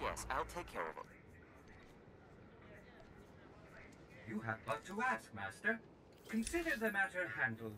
Yes, I'll take care of it. You have but to ask, Master. Consider the matter handled.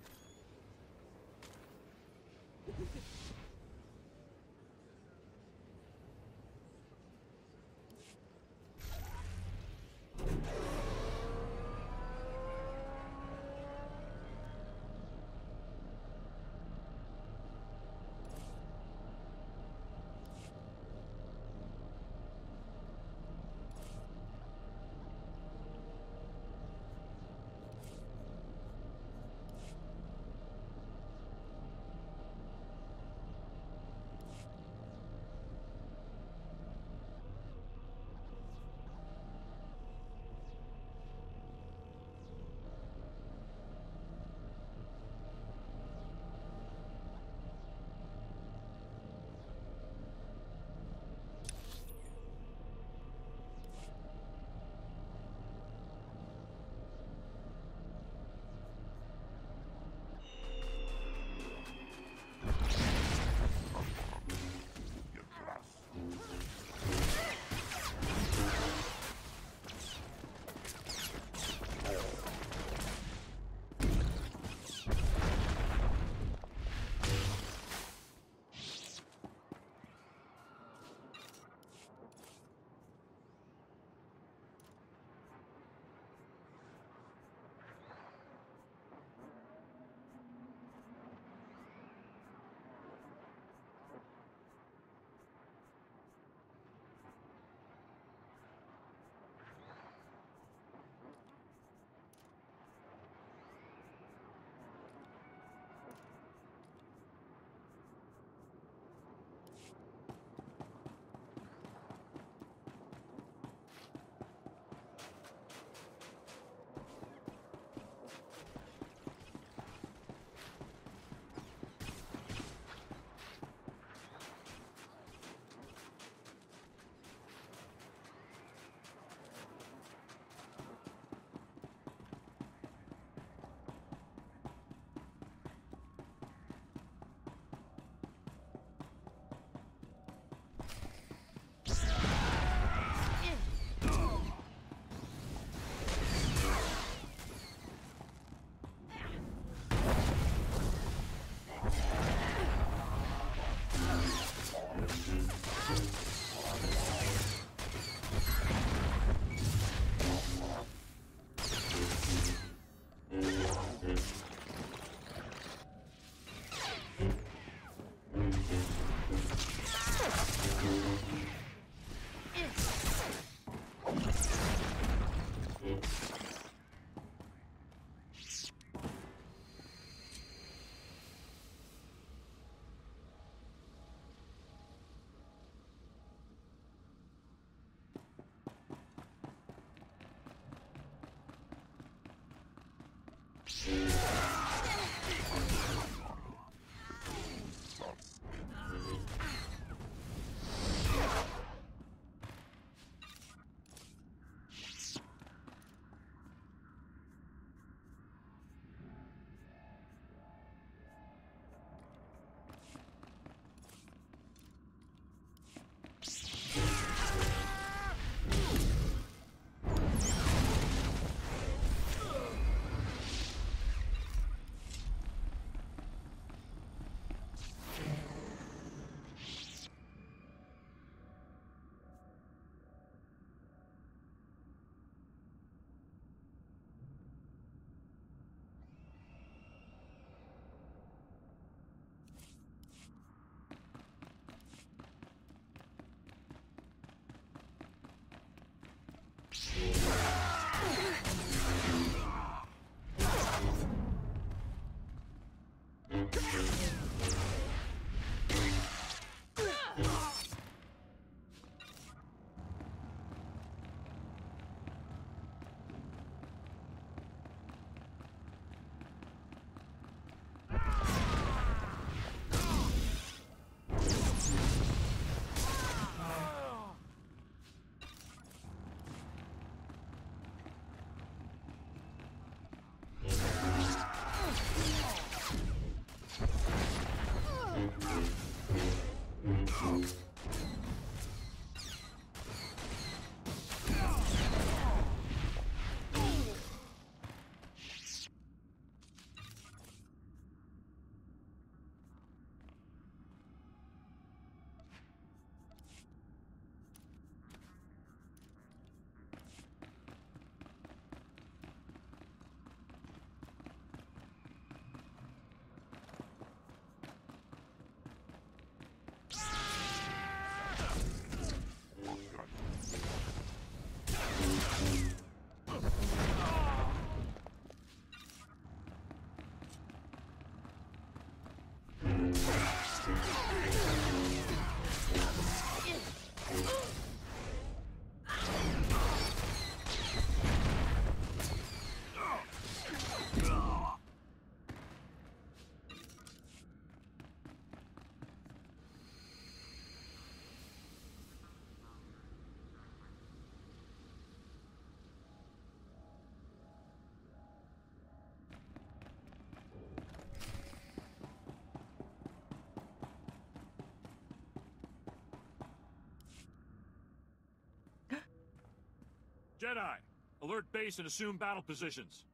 Jedi! Alert base and assume battle positions.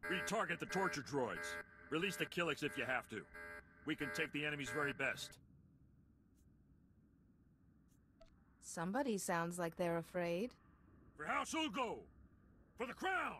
Retarget the torture droids. Release the Killiks if you have to. We can take the enemy's very best. Somebody sounds like they're afraid. For House Ulgo! For the crown!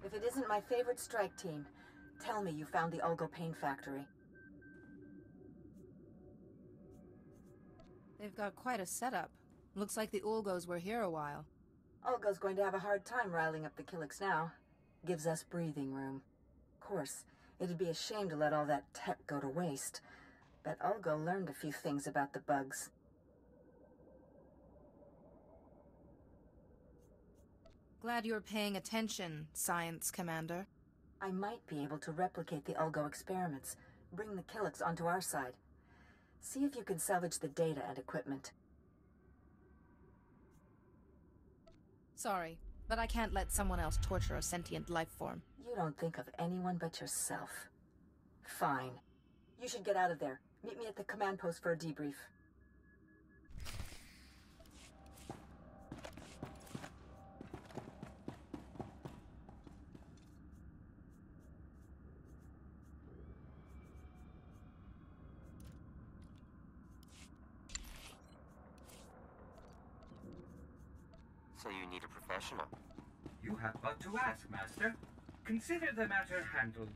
If it isn't my favorite strike team, tell me you found the Ulgo Pain Factory. They've got quite a setup. Looks like the Ulgos were here a while. Ulgo's going to have a hard time riling up the Killiks now. Gives us breathing room. Of course, it'd be a shame to let all that tech go to waste. But Ulgo learned a few things about the bugs. Glad you're paying attention, Science Commander. I might be able to replicate the Ulgo experiments, bring the Killiks onto our side. See if you can salvage the data and equipment. Sorry, but I can't let someone else torture a sentient life form. You don't think of anyone but yourself. Fine. You should get out of there. Meet me at the command post for a debrief. So you need a professional. You have but to ask, Master. Consider the matter handled.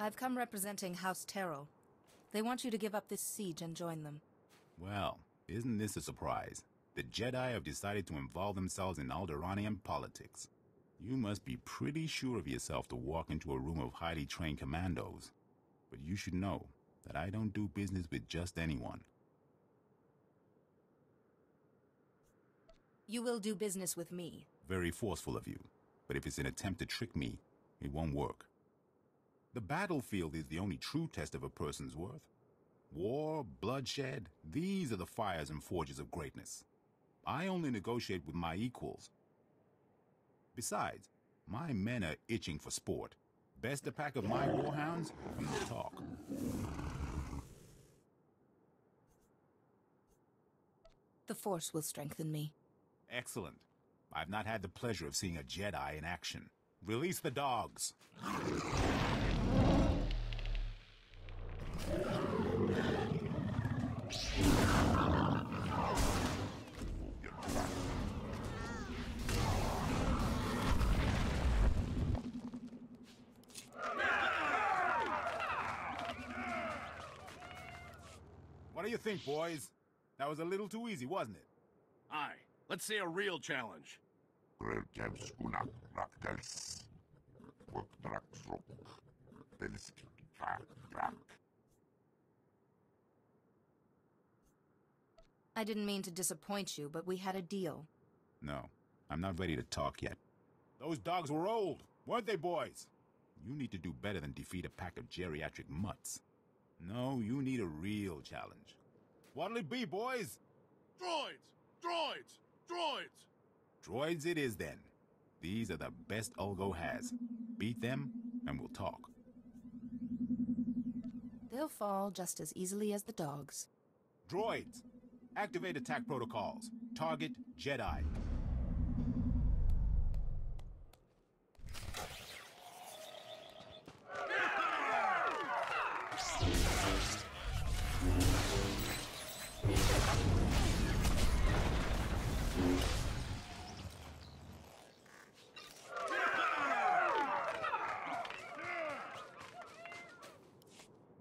I've come representing House Terrell. They want you to give up this siege and join them. Well, isn't this a surprise? The Jedi have decided to involve themselves in Alderaanian politics. You must be pretty sure of yourself to walk into a room of highly trained commandos. But you should know that I don't do business with just anyone. You will do business with me. Very forceful of you. but if it's an attempt to trick me, it won't work. The battlefield is the only true test of a person's worth. War, bloodshed, these are the fires and forges of greatness. I only negotiate with my equals. Besides, my men are itching for sport. Best a pack of my warhounds, and we'll talk. The Force will strengthen me. Excellent. I've not had the pleasure of seeing a Jedi in action. Release the dogs. What do you think, boys? That was a little too easy, wasn't it? Aye. Let's see a real challenge. I didn't mean to disappoint you, but we had a deal. No, I'm not ready to talk yet. Those dogs were old, weren't they, boys? You need to do better than defeat a pack of geriatric mutts. No, you need a real challenge. What'll it be, boys? Droids! Droids! Droids! Droids it is, then. These are the best Ulgo has. Beat them, and we'll talk. They'll fall just as easily as the dogs. Droids, activate attack protocols. Target Jedi.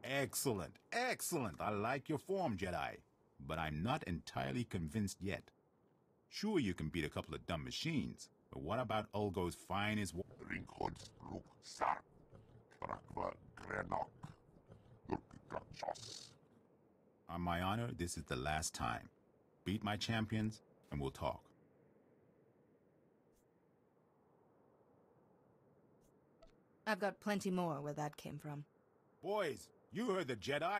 Excellent, excellent. I like your form, Jedi. But I'm not entirely convinced yet. Sure, you can beat a couple of dumb machines, but what about Ulgo's finest... On my honor, this is the last time. Beat my champions, and we'll talk. I've got plenty more where that came from. Boys, you heard the Jedi.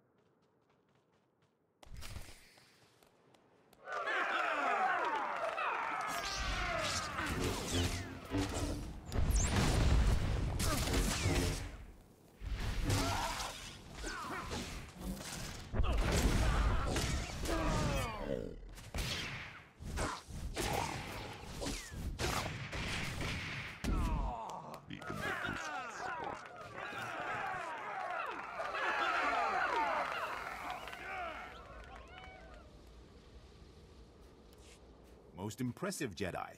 Most impressive, Jedi.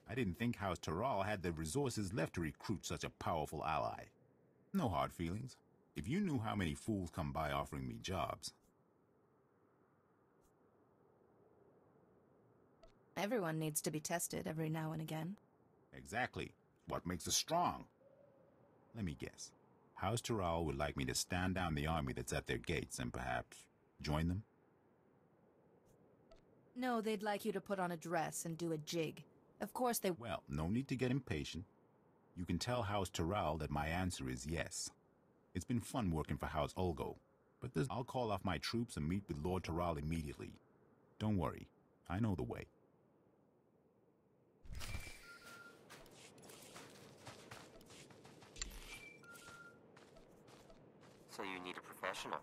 I didn't think House Taral had the resources left to recruit such a powerful ally. No hard feelings. If you knew how many fools come by offering me jobs. Everyone needs to be tested every now and again. Exactly. What makes us strong? Let me guess. House Taral would like me to stand down the army that's at their gates and perhaps join them? No, they'd like you to put on a dress and do a jig. Of course they... Well, no need to get impatient. You can tell House Taral that my answer is yes. It's been fun working for House Ulgo, but I'll call off my troops and meet with Lord Taral immediately. Don't worry, I know the way. So you need a professional.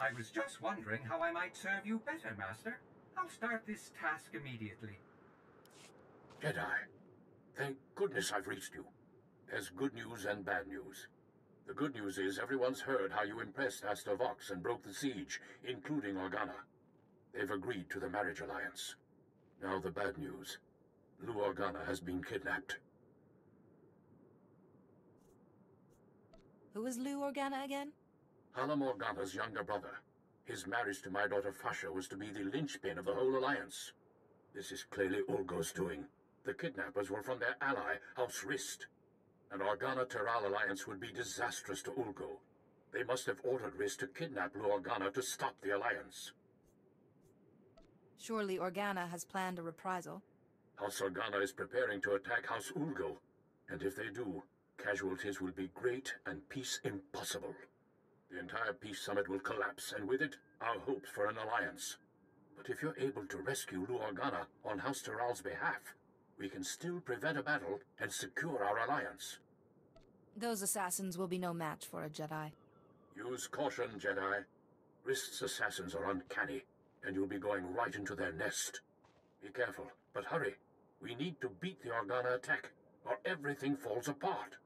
I was just wondering how I might serve you better, Master. I'll start this task immediately. Jedi, thank goodness I've reached you. There's good news and bad news. The good news is everyone's heard how you impressed Asta Vox and broke the siege, including Organa. They've agreed to the marriage alliance. Now the bad news. Lou Organa has been kidnapped. Who is Lou Organa again? Hallam Organa's younger brother. His marriage to my daughter Fasha was to be the linchpin of the whole alliance. This is clearly Ulgo's doing. The kidnappers were from their ally, House Rist. An Organa-Taral alliance would be disastrous to Ulgo. They must have ordered Rist to kidnap Lou Organa to stop the alliance. Surely Organa has planned a reprisal. House Organa is preparing to attack House Ulgo. And if they do, casualties will be great and peace impossible. The entire peace summit will collapse, and with it, our hopes for an alliance. But if you're able to rescue Luorgana on House Terral's behalf, we can still prevent a battle and secure our alliance. Those assassins will be no match for a Jedi. Use caution, Jedi. Rist's assassins are uncanny, and you'll be going right into their nest. Be careful, but hurry. We need to beat the Organa attack, or everything falls apart.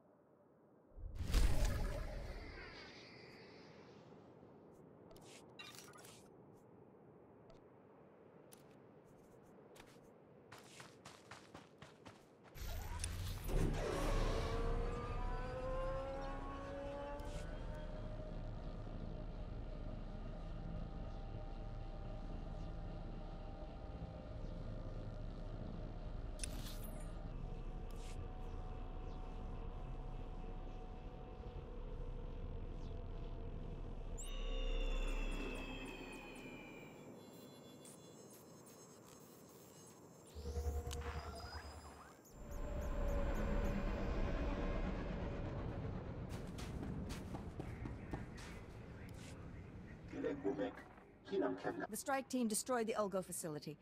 The strike team destroyed the Ulgo facility.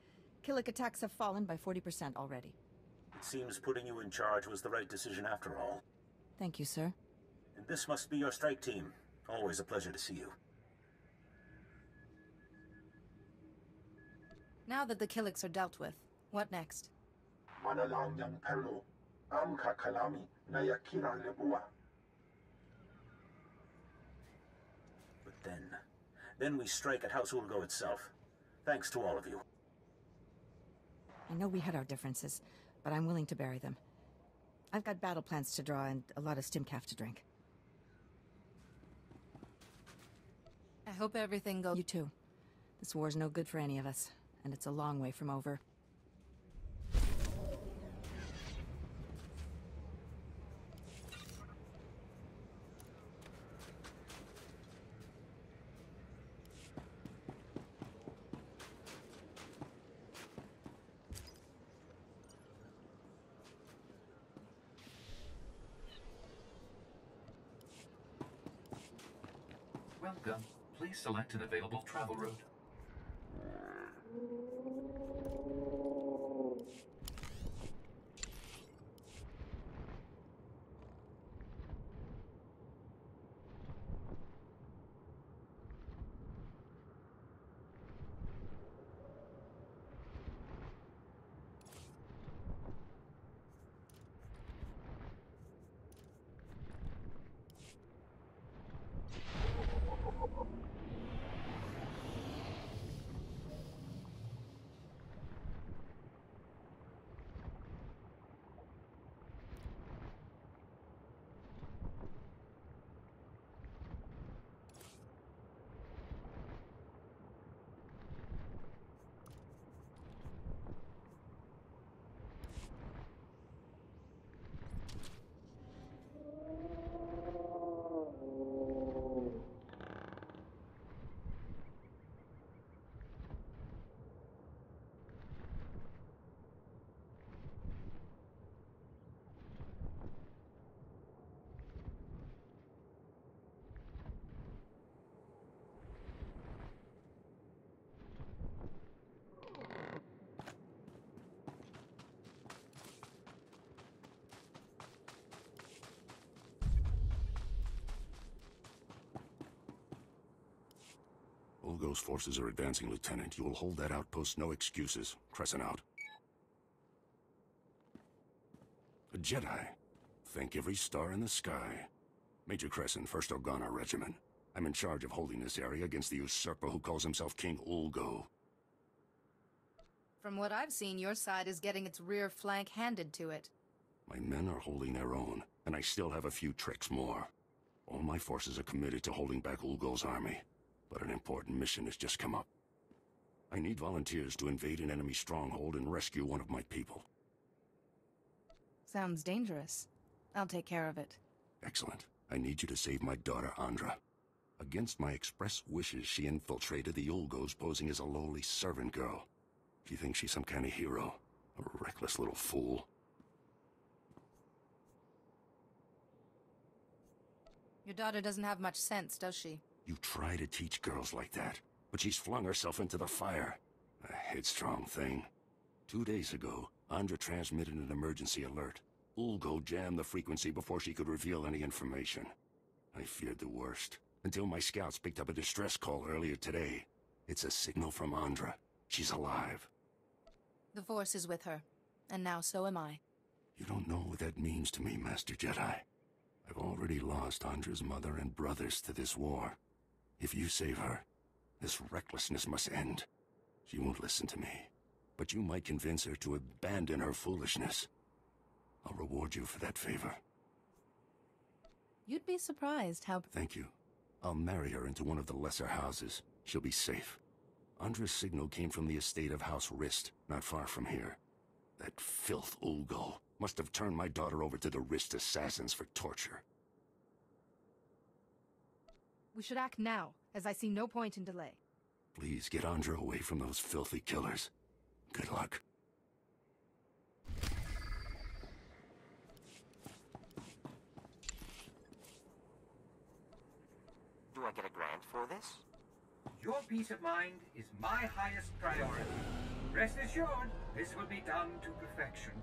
Killik attacks have fallen by 40% already. It seems putting you in charge was the right decision after all. Thank you, sir. And this must be your strike team. Always a pleasure to see you. Now that the Killiks are dealt with, what next? But then we strike at House Ulgo itself. Thanks to all of you. I know we had our differences, but I'm willing to bury them. I've got battle plans to draw and a lot of stimcaf to drink. I hope everything goes... You too. This war's no good for any of us, and it's a long way from over. Welcome. Please select an available travel route. Ulgo's forces are advancing, Lieutenant. You will hold that outpost, no excuses. Crescent out. A Jedi. Thank every star in the sky. Major Crescent, 1st Organa Regiment. I'm in charge of holding this area against the usurper who calls himself King Ulgo. From what I've seen, your side is getting its rear flank handed to it. My men are holding their own, and I still have a few tricks more. All my forces are committed to holding back Ulgo's army. But an important mission has just come up. I need volunteers to invade an enemy stronghold and rescue one of my people. Sounds dangerous. I'll take care of it. Excellent. I need you to save my daughter, Andra. Against my express wishes, she infiltrated the Ulgos posing as a lowly servant girl. She thinks she's some kind of hero. A reckless little fool. Your daughter doesn't have much sense, does she? You try to teach girls like that, but she's flung herself into the fire. A headstrong thing. 2 days ago, Andra transmitted an emergency alert. Ulgo jammed the frequency before she could reveal any information. I feared the worst, until my scouts picked up a distress call earlier today. It's a signal from Andra. She's alive. The Force is with her, and now so am I. You don't know what that means to me, Master Jedi. I've already lost Andra's mother and brothers to this war. If you save her, this recklessness must end. She won't listen to me, but you might convince her to abandon her foolishness. I'll reward you for that favor. You'd be surprised how... Thank you. I'll marry her into one of the lesser houses. She'll be safe. Andra's signal came from the estate of House Rist, not far from here. That filth Ulgo must have turned my daughter over to the Rist assassins for torture. We should act now, as I see no point in delay. Please get Andra away from those filthy killers. Good luck. Do I get a grant for this? Your peace of mind is my highest priority. Rest assured, this will be done to perfection.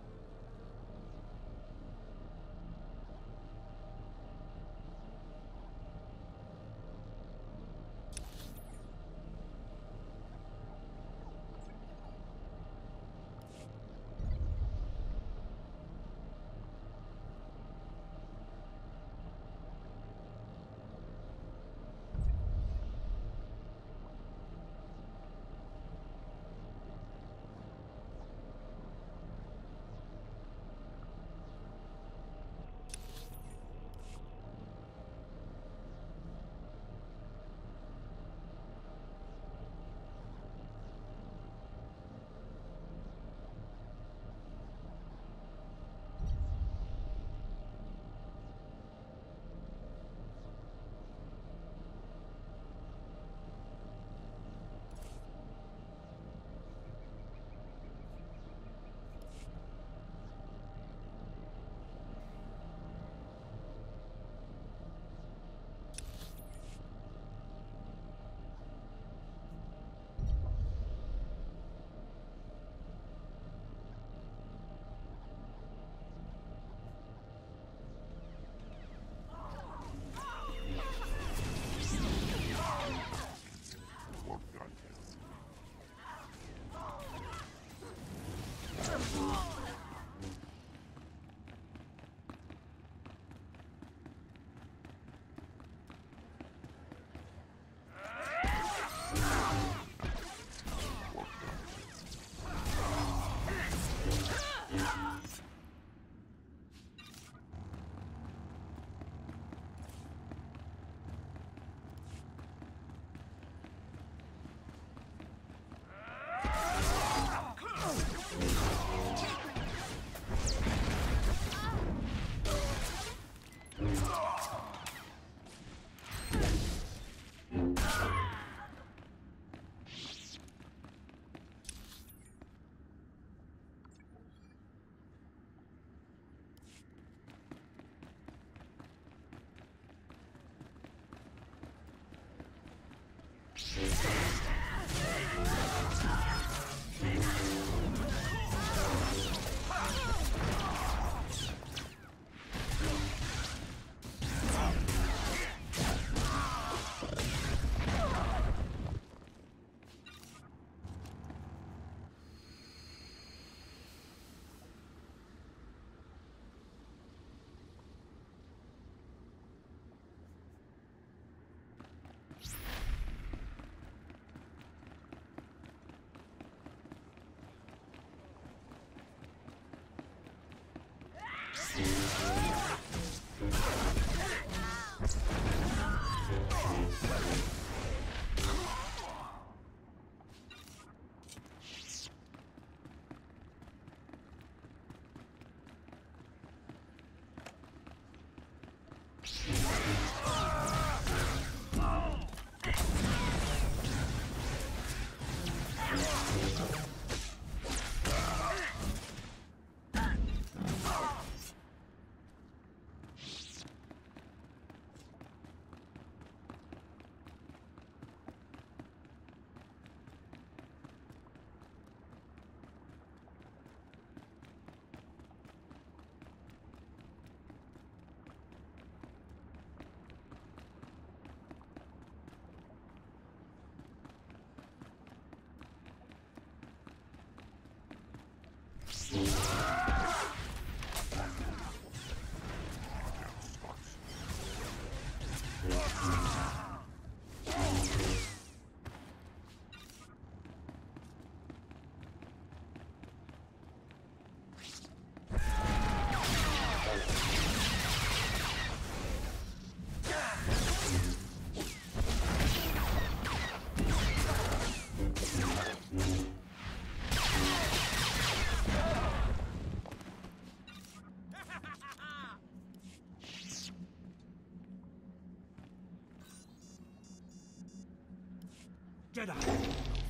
Jedi!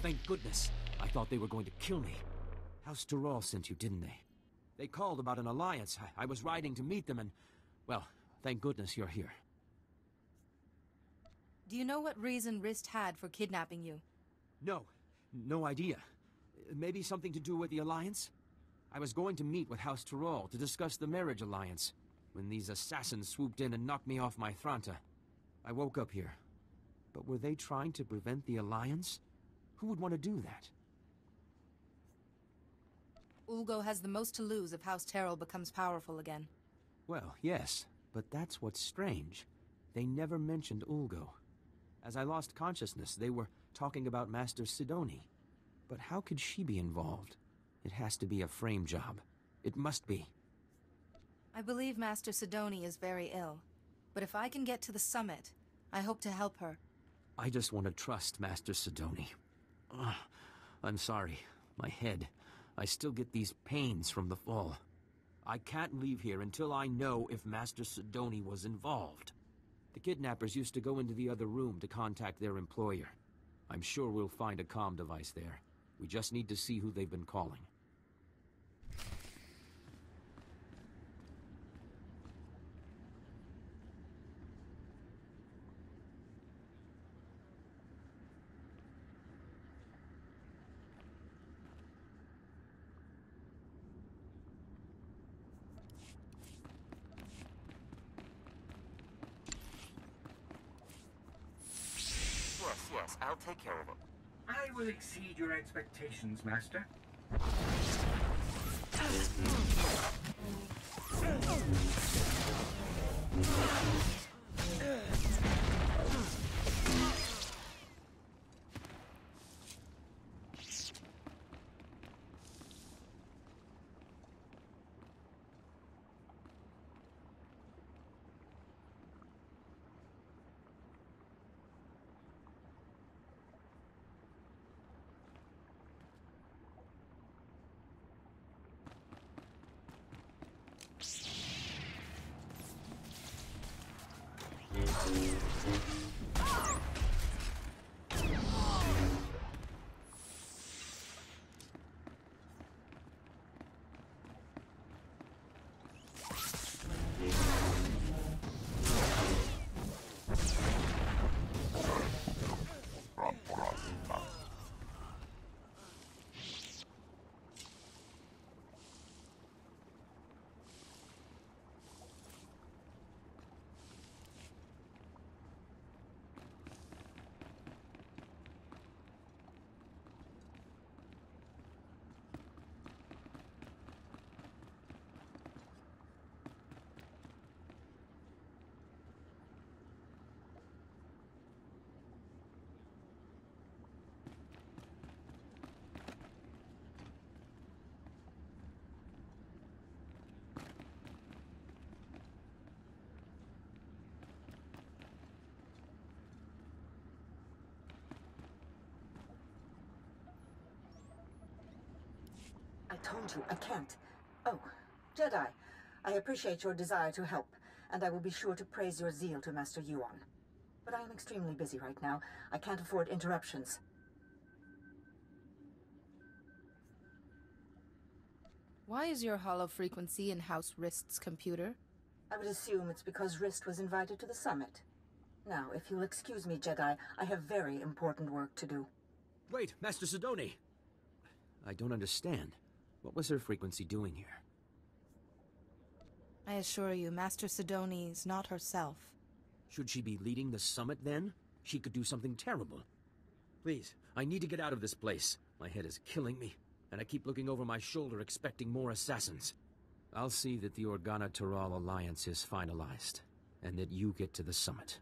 Thank goodness. I thought they were going to kill me. House Tyrrell sent you, didn't they? They called about an alliance. I was riding to meet them and... well, thank goodness you're here. Do you know what reason Rist had for kidnapping you? No. No idea. Maybe something to do with the alliance? I was going to meet with House Tyrrell to discuss the marriage alliance, when these assassins swooped in and knocked me off my Thranta. I woke up here. But were they trying to prevent the alliance? Who would want to do that? Ulgo has the most to lose if House Tyrrell becomes powerful again. Well, yes, but that's what's strange. They never mentioned Ulgo. As I lost consciousness, they were talking about Master Sidoni. But how could she be involved? It has to be a frame job. It must be. I believe Master Sidoni is very ill. But if I can get to the summit, I hope to help her. I just want to trust Master Sidoni. Ugh, I'm sorry. My head. I still get these pains from the fall. I can't leave here until I know if Master Sidoni was involved. The kidnappers used to go into the other room to contact their employer. I'm sure we'll find a comm device there. We just need to see who they've been calling. Yes, I'll take care of it. I will exceed your expectations, Master. I told you, I can't. Oh, Jedi, I appreciate your desire to help, and I will be sure to praise your zeal to Master Yuan. But I am extremely busy right now. I can't afford interruptions. Why is your hollow frequency in House Rist's computer? I would assume it's because Rist was invited to the summit. Now, if you'll excuse me, Jedi, I have very important work to do. Wait, Master Sidoni! I don't understand. What was her frequency doing here? I assure you, Master Sidoni is not herself. Should she be leading the summit, then? She could do something terrible. Please, I need to get out of this place. My head is killing me. and I keep looking over my shoulder expecting more assassins. I'll see that the Organa-Taral alliance is finalized, and that you get to the summit.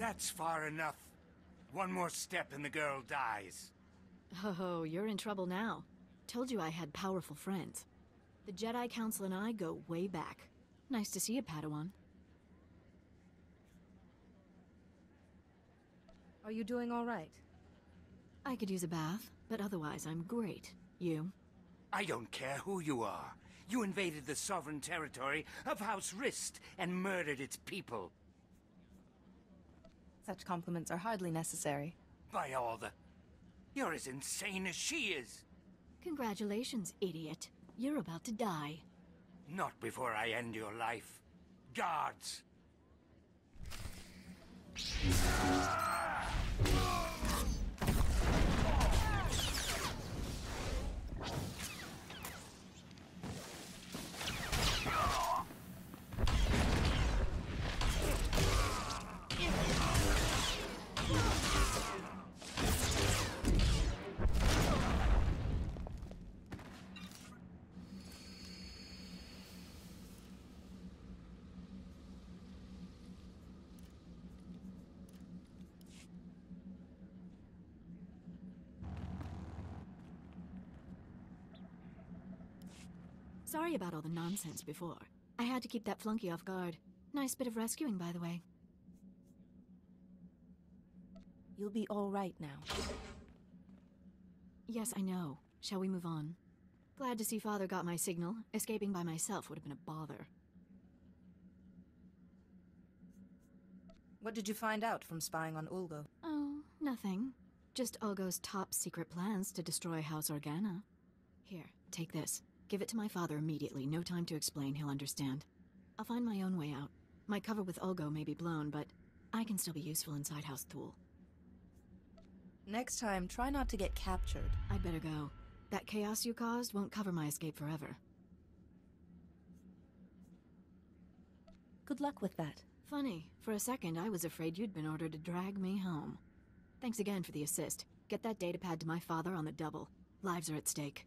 That's far enough. One more step and the girl dies. Oh, you're in trouble now. Told you I had powerful friends. The Jedi Council and I go way back. Nice to see you, Padawan. Are you doing all right? I could use a bath, but otherwise I'm great. You? I don't care who you are. You invaded the sovereign territory of House Rist and murdered its people. Such compliments are hardly necessary. By all the... You're as insane as she is. Congratulations, idiot. You're about to die. Not before I end your life. Guards! Sorry about all the nonsense before. I had to keep that flunky off guard. Nice bit of rescuing, by the way. You'll be all right now. Yes, I know. Shall we move on? Glad to see Father got my signal. Escaping by myself would have been a bother. What did you find out from spying on Ulgo? Oh, nothing. Just Ulgo's top secret plans to destroy House Organa. Here, take this. Give it to my father immediately. No time to explain, he'll understand. I'll find my own way out. My cover with Ulgo may be blown, but I can still be useful inside House Thule. Next time, try not to get captured. I'd better go. That chaos you caused won't cover my escape forever. Good luck with that. Funny. For a second, I was afraid you'd been ordered to drag me home. Thanks again for the assist. Get that datapad to my father on the double. Lives are at stake.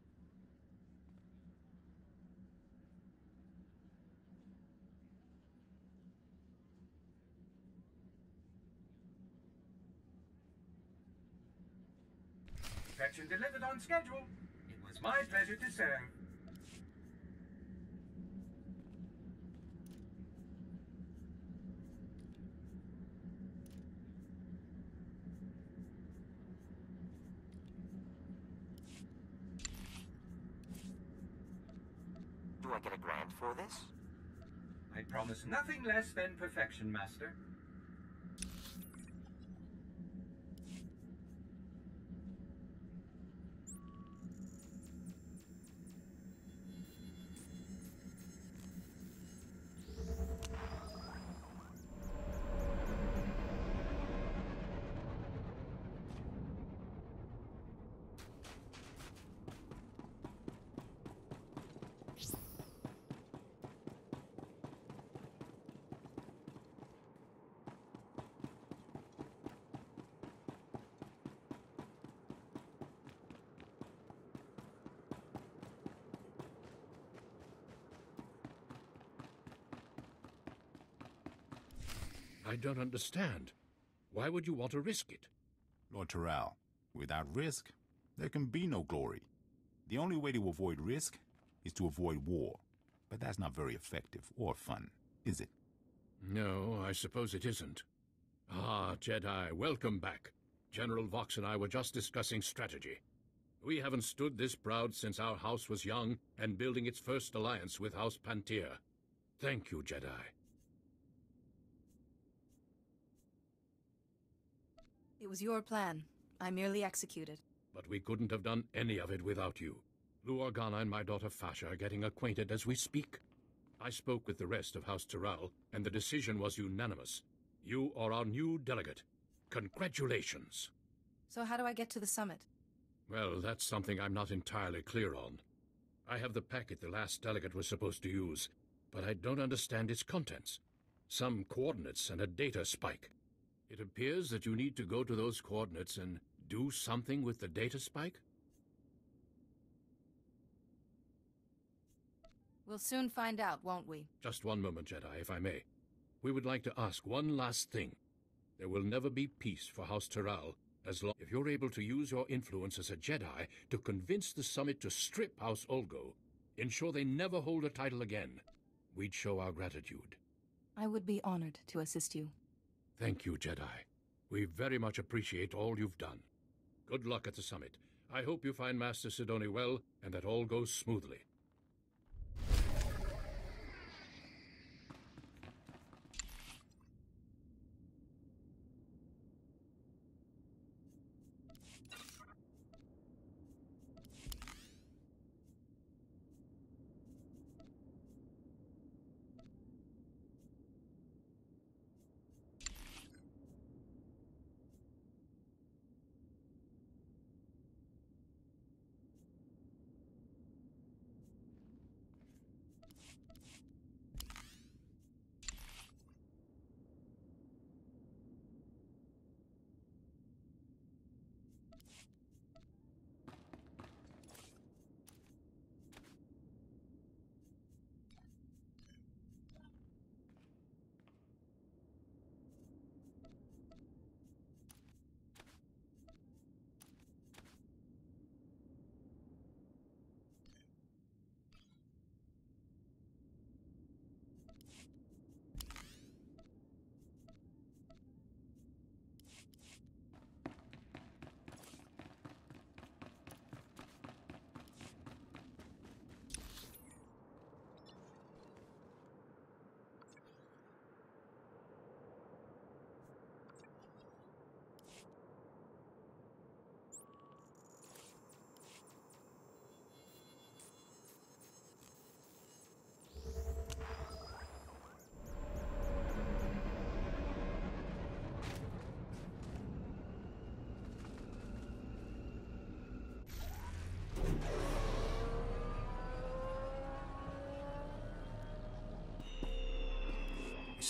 Fetch and delivered on schedule. It was my pleasure to serve. Do I get a grant for this? I promise nothing less than perfection, Master. I don't understand. Why would you want to risk it? Lord Terrell, without risk, there can be no glory. The only way to avoid risk is to avoid war. But that's not very effective or fun, is it? No, I suppose it isn't. Ah, Jedi, welcome back. General Vox and I were just discussing strategy. We haven't stood this proud since our house was young and building its first alliance with House Pantier. Thank you, Jedi. It was your plan. I merely executed. But we couldn't have done any of it without you. Lou Organa and my daughter Fasha are getting acquainted as we speak. I spoke with the rest of House Terrell, and the decision was unanimous. You are our new delegate. Congratulations. So how do I get to the summit? Well, that's something I'm not entirely clear on. I have the packet the last delegate was supposed to use, but I don't understand its contents. Some coordinates and a data spike. It appears that you need to go to those coordinates and do something with the data spike? We'll soon find out, won't we? Just one moment, Jedi, if I may. We would like to ask one last thing. There will never be peace for House Terral as long if you're able to use your influence as a Jedi to convince the Summit to strip House Olgo, ensure they never hold a title again, we'd show our gratitude. I would be honored to assist you. Thank you, Jedi. We very much appreciate all you've done. Good luck at the Summit. I hope you find Master Sidoni well and that all goes smoothly.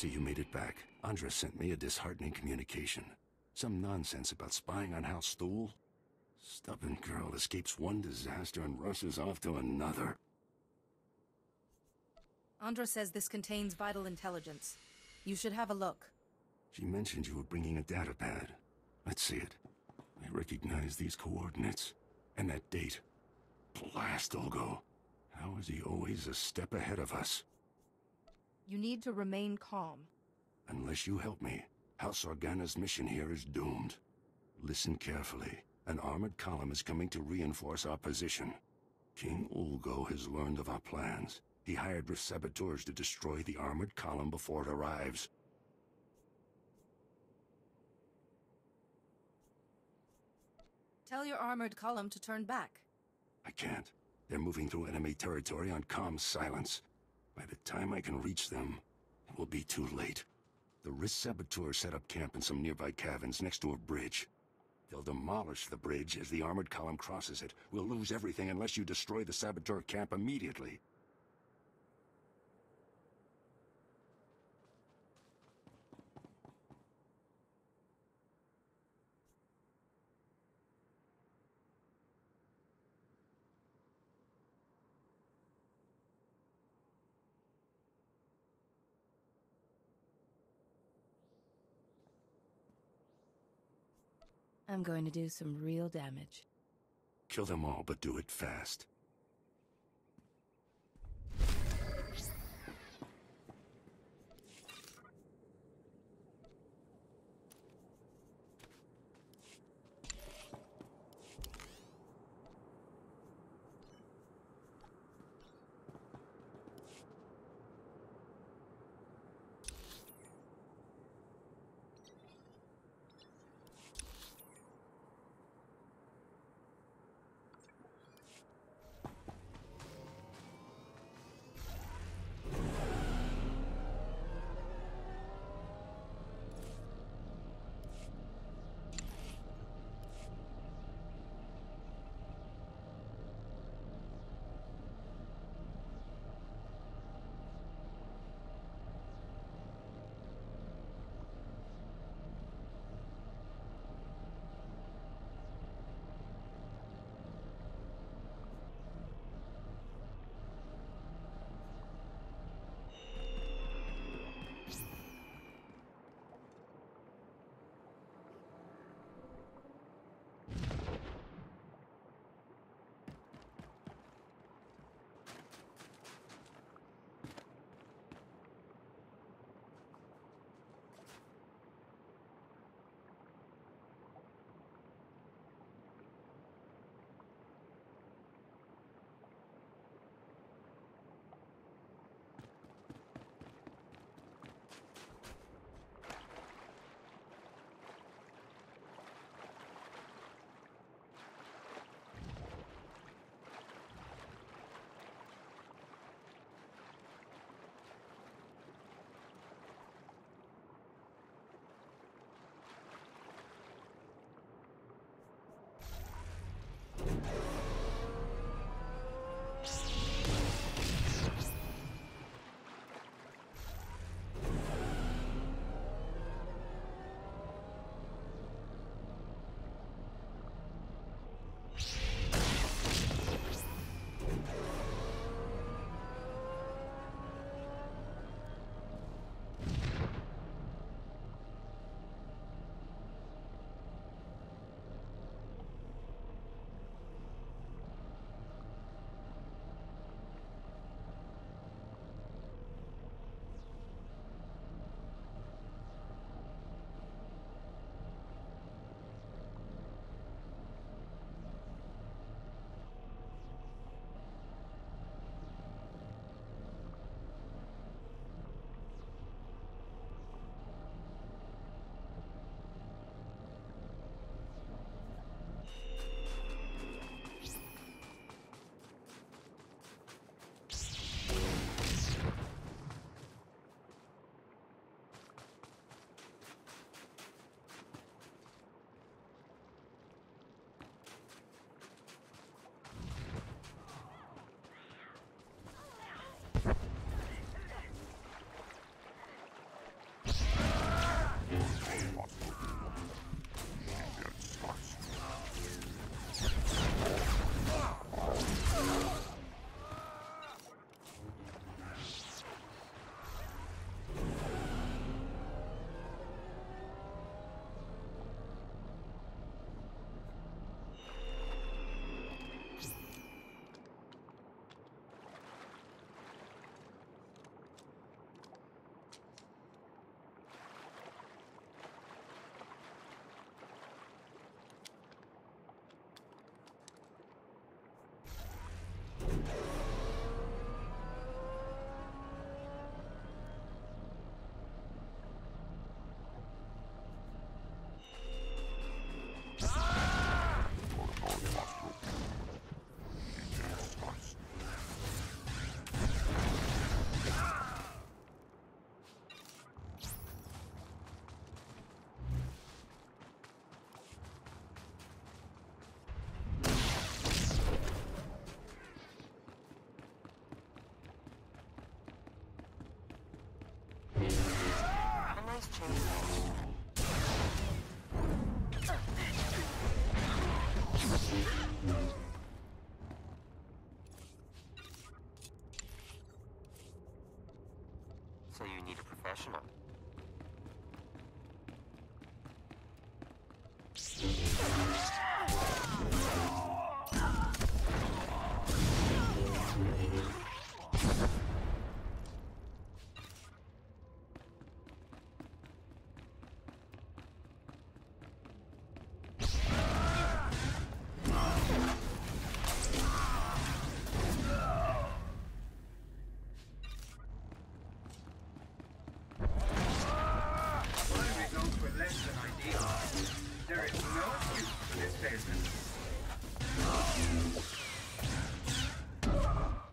See, you made it back. Andra sent me a disheartening communication. Some nonsense about spying on House Thule. Stubborn girl escapes one disaster and rushes off to another. Andra says this contains vital intelligence. You should have a look. She mentioned you were bringing a datapad. Let's see it. I recognize these coordinates. And that date. Blast Olgo. How is he always a step ahead of us? You need to remain calm. Unless you help me, House Organa's mission here is doomed. Listen carefully. An armored column is coming to reinforce our position. King Ulgo has learned of our plans. He hired saboteurs to destroy the armored column before it arrives. Tell your armored column to turn back. I can't. They're moving through enemy territory on comm silence. By the time I can reach them, it will be too late. The Risk saboteurs set up camp in some nearby caverns next to a bridge. They'll demolish the bridge as the armored column crosses it. We'll lose everything unless you destroy the saboteur camp immediately. I'm going to do some real damage. Kill them all, but do it fast. professional.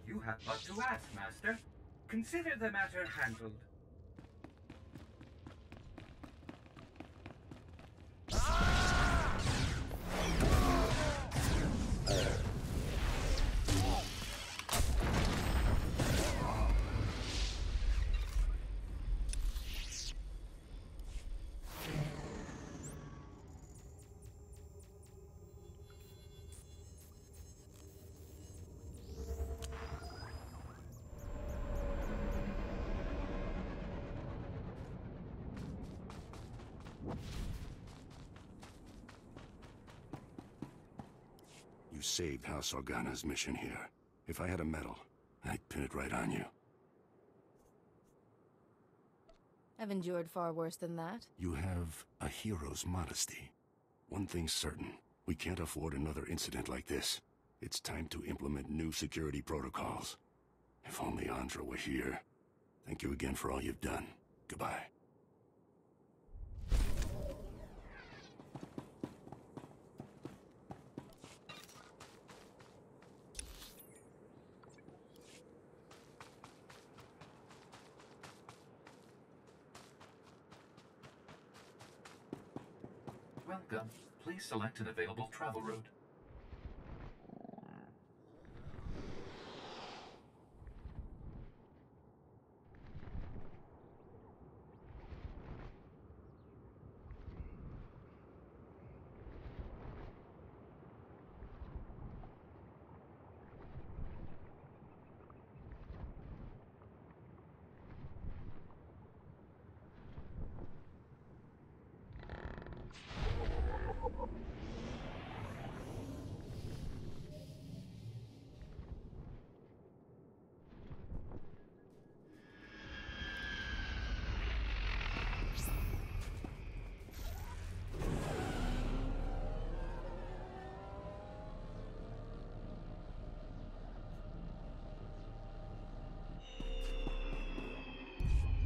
You have but to ask, Master. Consider the matter handled. You saved House Organa's mission here. If I had a medal, I'd pin it right on you. I've endured far worse than that. You have a hero's modesty. One thing's certain. We can't afford another incident like this. It's time to implement new security protocols. If only Andra were here. Thank you again for all you've done. Goodbye. Welcome. Please select an available travel route.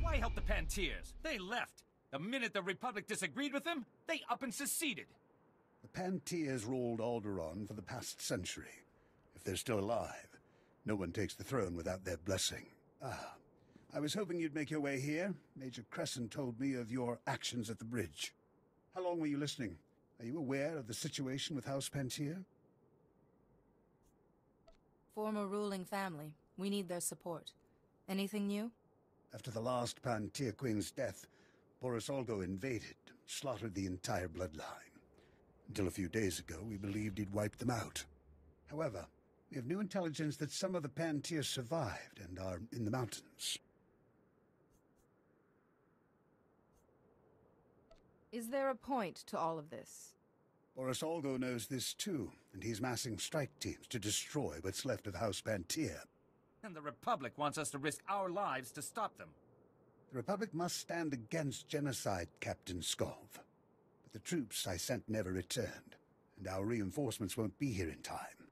Why help the Pantiers? They left. The minute the Republic disagreed with them, they up and seceded. The Pantiers ruled Alderaan for the past century. If they're still alive, no one takes the throne without their blessing. I was hoping you'd make your way here. Major Crescent told me of your actions at the bridge. How long were you listening? Are you aware of the situation with House Pantier? Former ruling family. We need their support. Anything new? After the last Pantier Queen's death, Boris Olgo invaded, slaughtered the entire bloodline. Until a few days ago, we believed he'd wiped them out. However, we have new intelligence that some of the Pantiers survived and are in the mountains. Is there a point to all of this? Boris Olgo knows this too, and he's massing strike teams to destroy what's left of House Pantier. And the Republic wants us to risk our lives to stop them. The Republic must stand against genocide, Captain Skov. But the troops I sent never returned, and our reinforcements won't be here in time.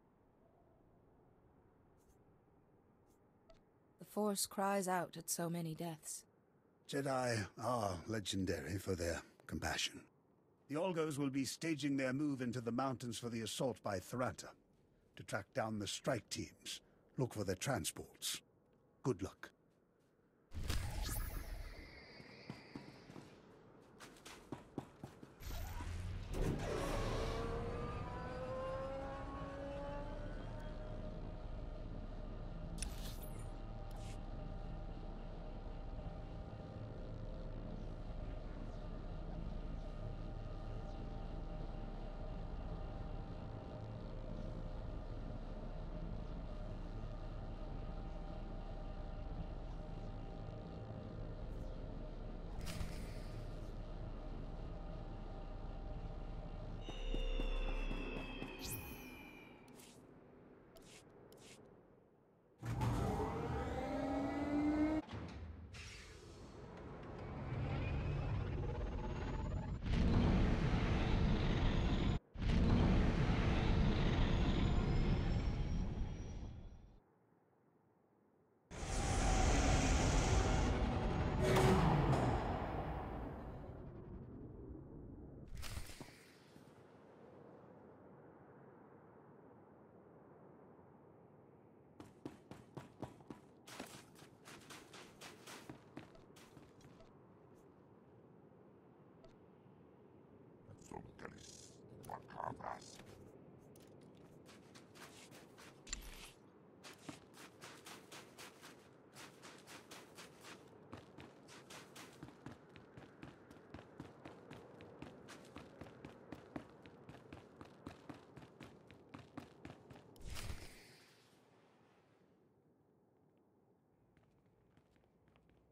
The Force cries out at so many deaths. Jedi are legendary for their compassion. The Olgos will be staging their move into the mountains for the assault by Thranta. To track down the strike teams, look for their transports. Good luck.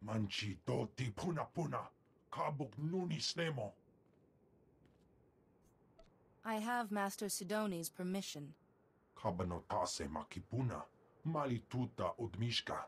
Manchi doti puna puna, kabuk nunis nemo. I have Master Sidoni's permission. Kabanotase makipuna, malituta udmishka.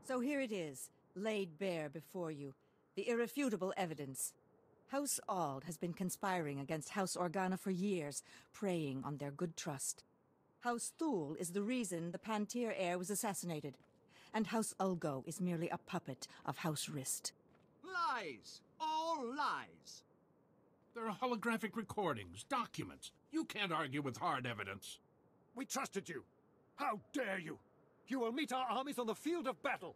So here it is, laid bare before you, the irrefutable evidence. House Ald has been conspiring against House Organa for years, preying on their good trust. House Thule is the reason the Pantier heir was assassinated, and House Ulgo is merely a puppet of House Rist. Lies! All lies! There are holographic recordings, documents. You can't argue with hard evidence. We trusted you. How dare you? You will meet our armies on the field of battle.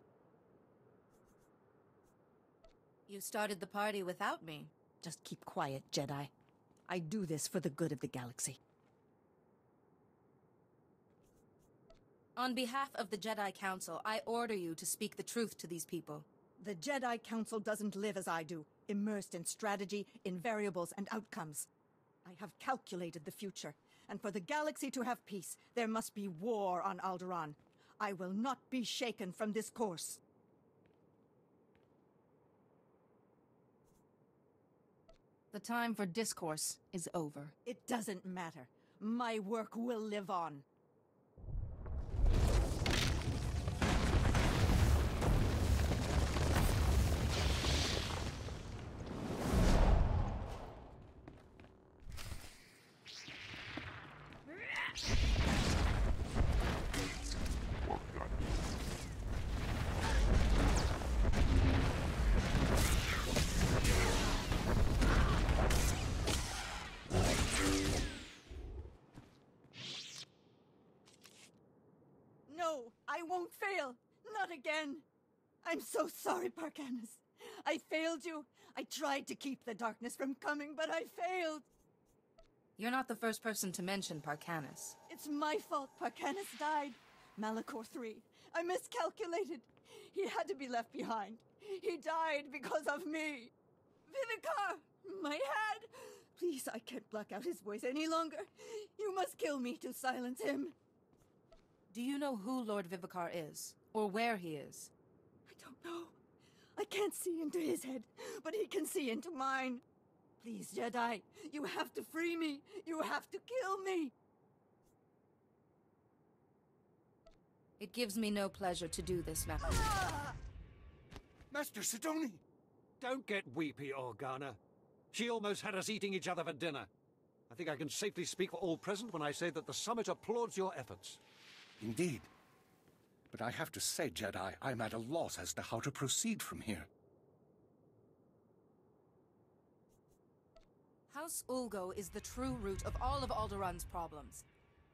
You started the party without me. Just keep quiet, Jedi. I do this for the good of the galaxy. On behalf of the Jedi Council, I order you to speak the truth to these people. The Jedi Council doesn't live as I do, immersed in strategy, in variables, and outcomes. I have calculated the future, and for the galaxy to have peace, there must be war on Alderaan. I will not be shaken from this course. The time for discourse is over. It doesn't matter. My work will live on. No, I won't fail. Not again. I'm so sorry, Parkanis. I failed you. I tried to keep the darkness from coming, but I failed. You're not the first person to mention Parkanis. It's my fault Parkanis died. Malachor III. I miscalculated. He had to be left behind. He died because of me. Vivicar! My head! Please, I can't block out his voice any longer. You must kill me to silence him. Do you know who Lord Vivicar is? Or where he is? I don't know. I can't see into his head, but he can see into mine. Please, Jedi, you have to free me. You have to kill me. It gives me no pleasure to do this, Master. Master Sidoni! Don't get weepy, Organa. She almost had us eating each other for dinner. I think I can safely speak for all present when I say that the Summit applauds your efforts. Indeed. But I have to say, Jedi, I'm at a loss as to how to proceed from here. House Ulgo is the true root of all of Alderaan's problems.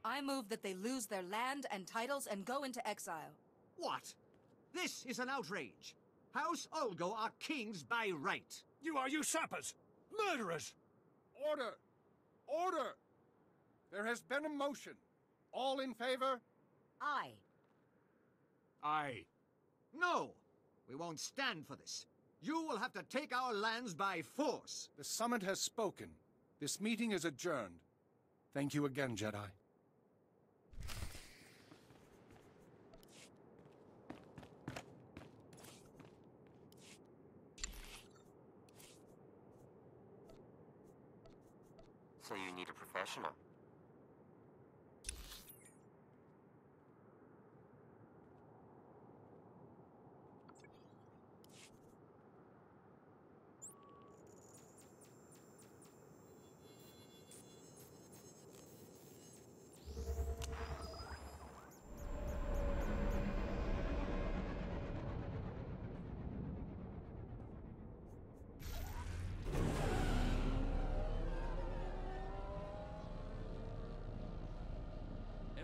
I move that they lose their land and titles and go into exile. What? This is an outrage. House Ulgo are kings by right. You are usurpers! Murderers! Order! Order! There has been a motion. All in favor? Aye. Aye. No! We won't stand for this. You will have to take our lands by force. The Summit has spoken. This meeting is adjourned. Thank you again, Jedi. So you need a professional.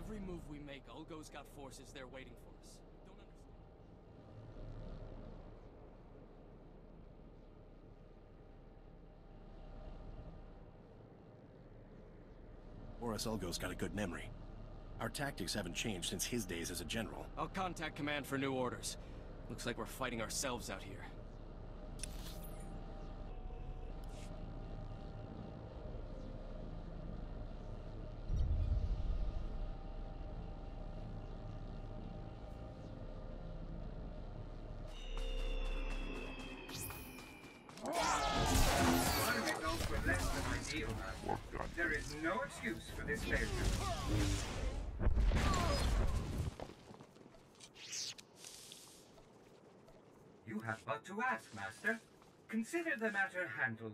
Every move we make, Ulgo's got forces there waiting for us. Don't understand. Boris Ulgo's got a good memory. Our tactics haven't changed since his days as a general. I'll contact command for new orders. Looks like we're fighting ourselves out here. Our results were less than ideal, Master. There is no excuse for this failure. You have but to ask, Master. Consider the matter handled.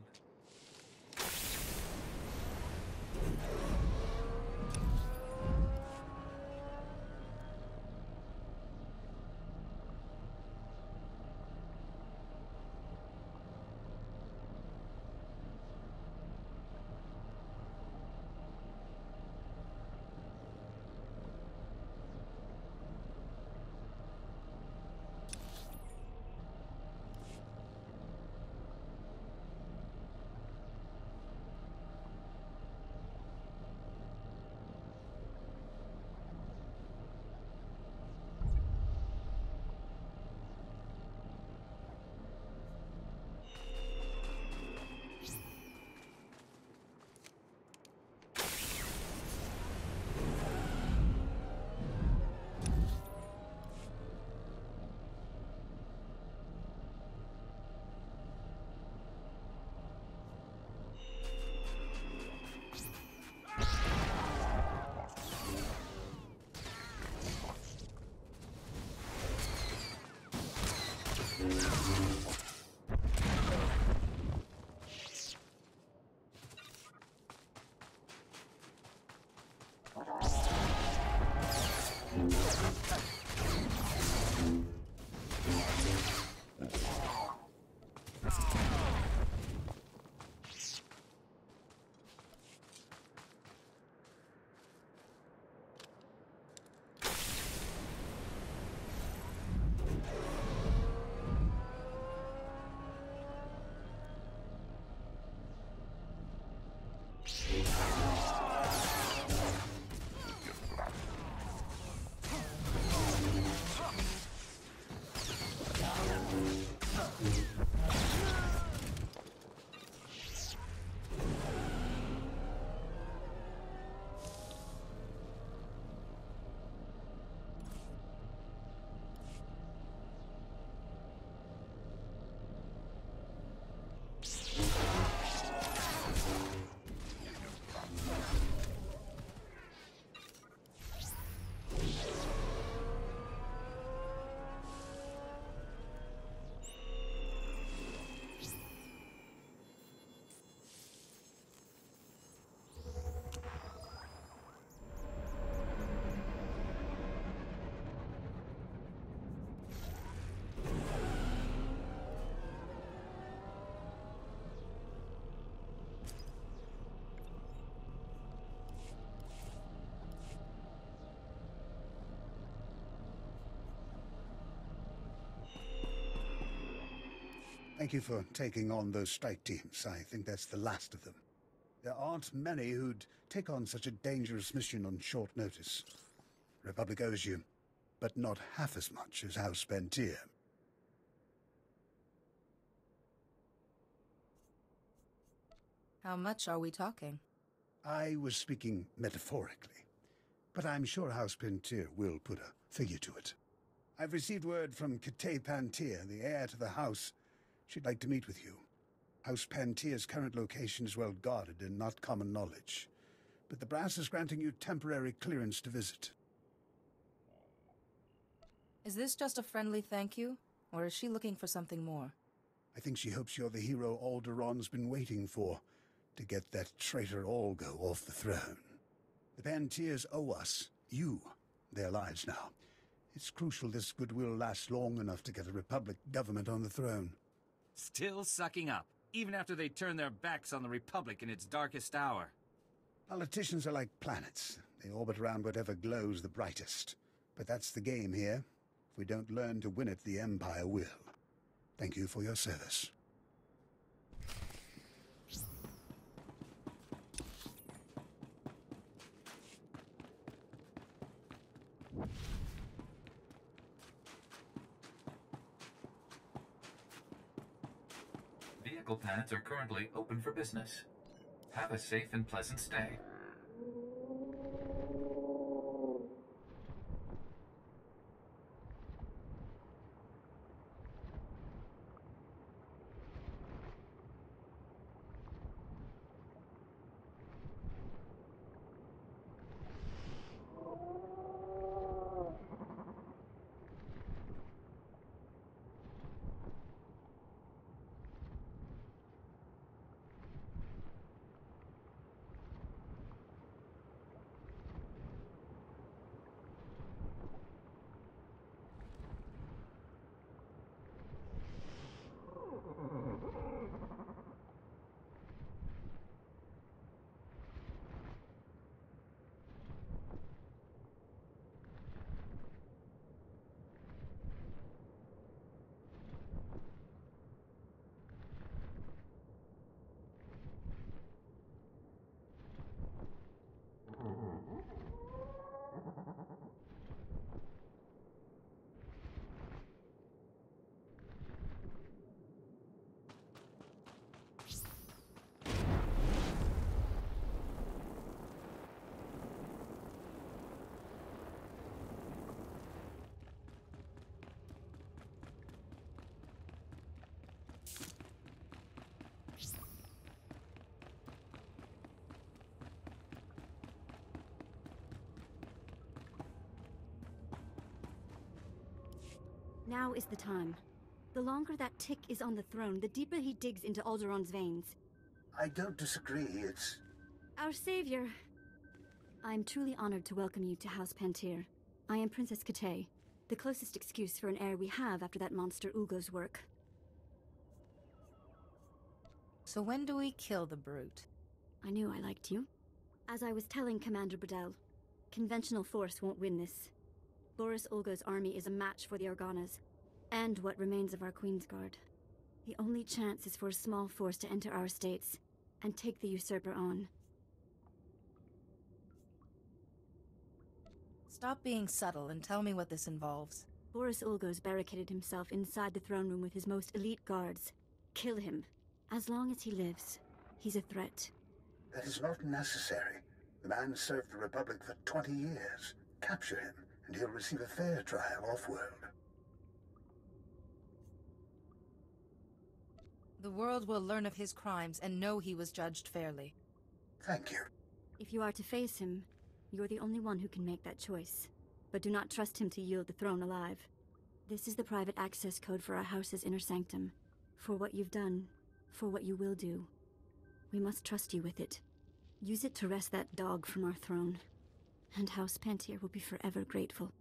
Thank you for taking on those strike teams. I think that's the last of them. There aren't many who'd take on such a dangerous mission on short notice. The Republic owes you, but not half as much as House Pentier. How much are we talking? I was speaking metaphorically, but I'm sure House Pentier will put a figure to it. I've received word from Kitay Pentier, the heir to the house. She'd like to meet with you. House Pentier's current location is well guarded and not common knowledge, but the brass is granting you temporary clearance to visit. Is this just a friendly thank you, or is she looking for something more? I think she hopes you're the hero Alderaan's been waiting for, to get that traitor Olgo off the throne. The Pentiers owe us, you, their lives now. It's crucial this goodwill lasts long enough to get a Republic government on the throne. Still sucking up, even after they turn their backs on the Republic in its darkest hour. Politicians are like planets. They orbit around whatever glows the brightest. But that's the game here. If we don't learn to win it, the Empire will. Thank you for your service. Vehicle pads are currently open for business. Have a safe and pleasant stay. Now is the time. The longer that tick is on the throne, the deeper he digs into Alderaa's veins. I don't disagree, it's... Our savior. I am truly honored to welcome you to House Pantir. I am Princess Katay, the closest excuse for an heir we have after that monster Ugo's work. So when do we kill the brute? I knew I liked you. As I was telling Commander Burdell, conventional force won't win this. Boris Ulga's army is a match for the Organas, and what remains of our Queensguard. The only chance is for a small force to enter our states, and take the usurper on. Stop being subtle and tell me what this involves. Boris Ulga's barricaded himself inside the throne room with his most elite guards. Kill him. As long as he lives, he's a threat. That is not necessary. The man served the Republic for 20 years. Capture him, and he'll receive a fair trial off-world. The world will learn of his crimes and know he was judged fairly. Thank you. If you are to face him, you're the only one who can make that choice. But do not trust him to yield the throne alive. This is the private access code for our house's inner sanctum. For what you've done, for what you will do. We must trust you with it. Use it to wrest that dog from our throne. And House Pantir will be forever grateful.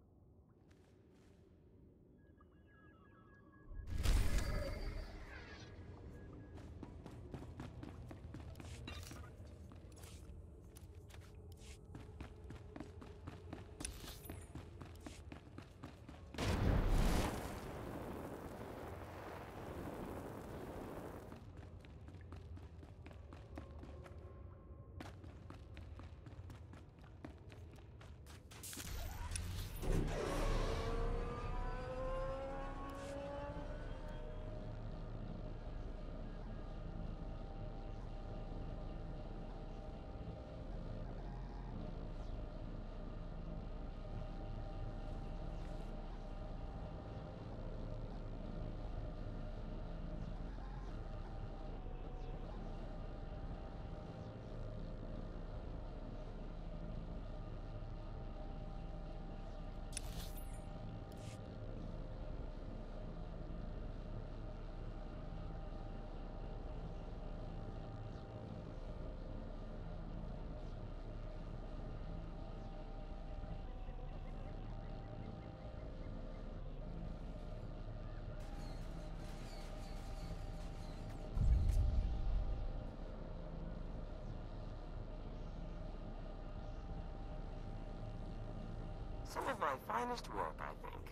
Some of my finest work, I think.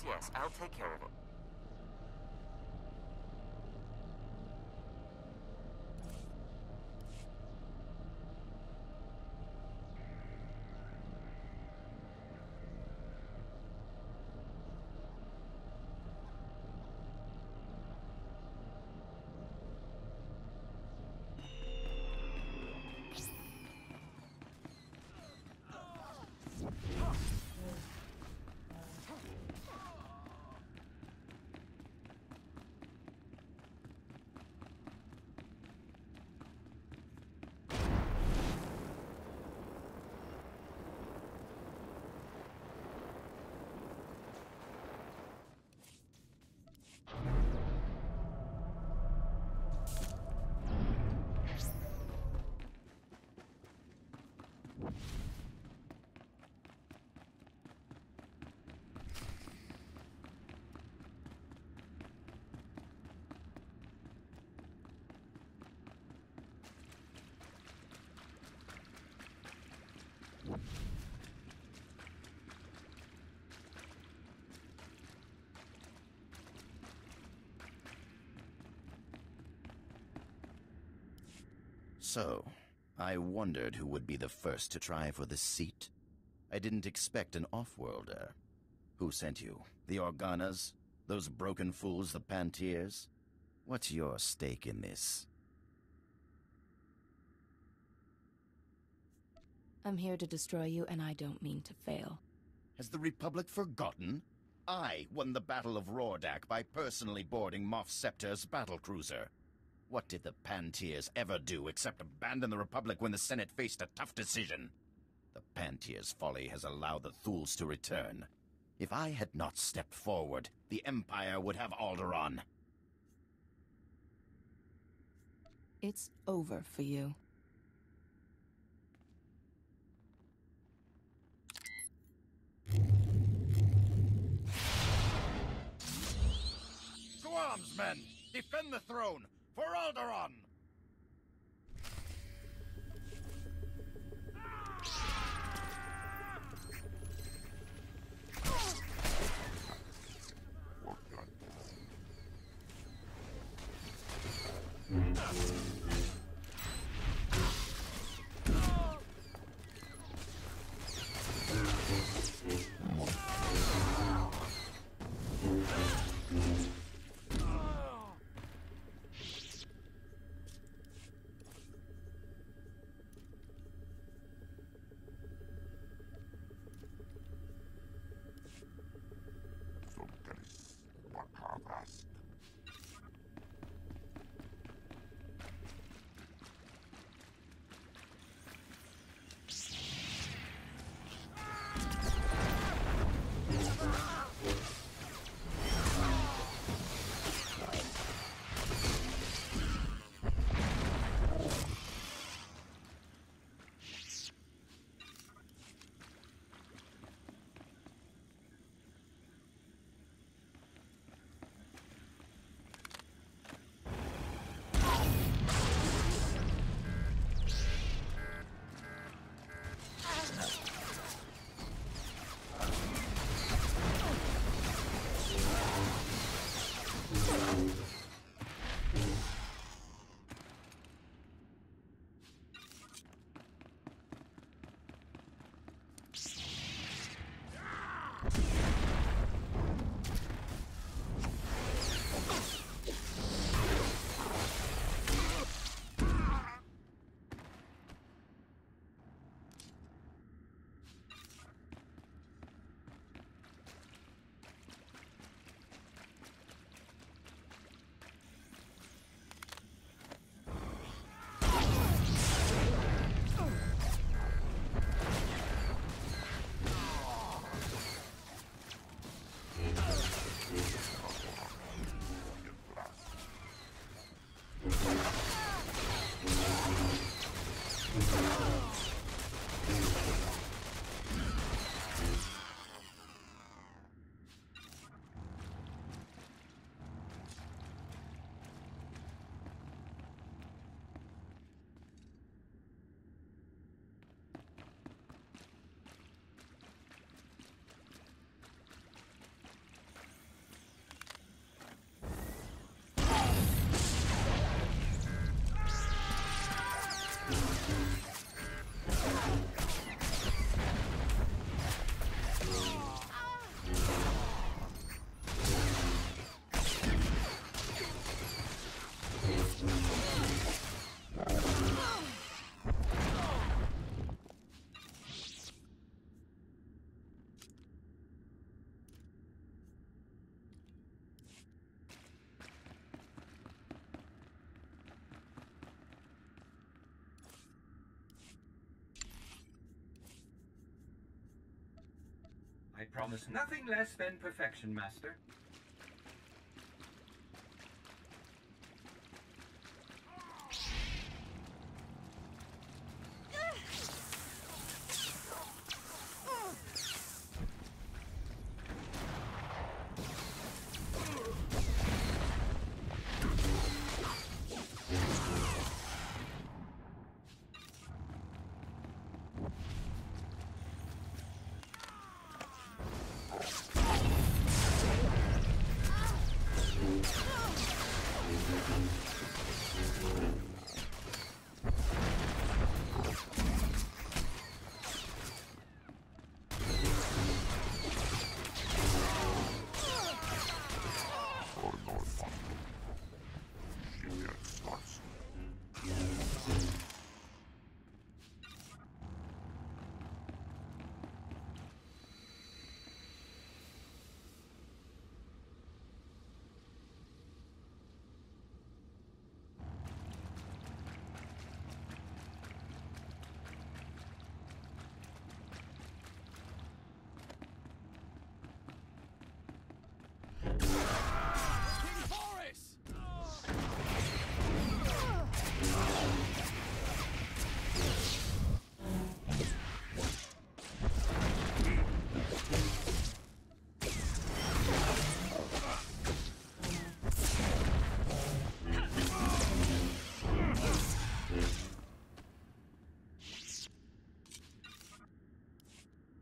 Yes, I'll take care of it. So, I wondered who would be the first to try for the seat. I didn't expect an off-worlder. Who sent you? The Organas? Those broken fools, the Pantiers? What's your stake in this? I'm here to destroy you, and I don't mean to fail. Has the Republic forgotten? I won the Battle of Rordak by personally boarding Moff Scepter's battlecruiser. What did the Pantiers ever do except abandon the Republic when the Senate faced a tough decision? The Pantiers' folly has allowed the Thuls to return. If I had not stepped forward, the Empire would have Alderaan. It's over for you. To arms, men! Defend the throne! For Alderaan! I promise nothing less than perfection, Master.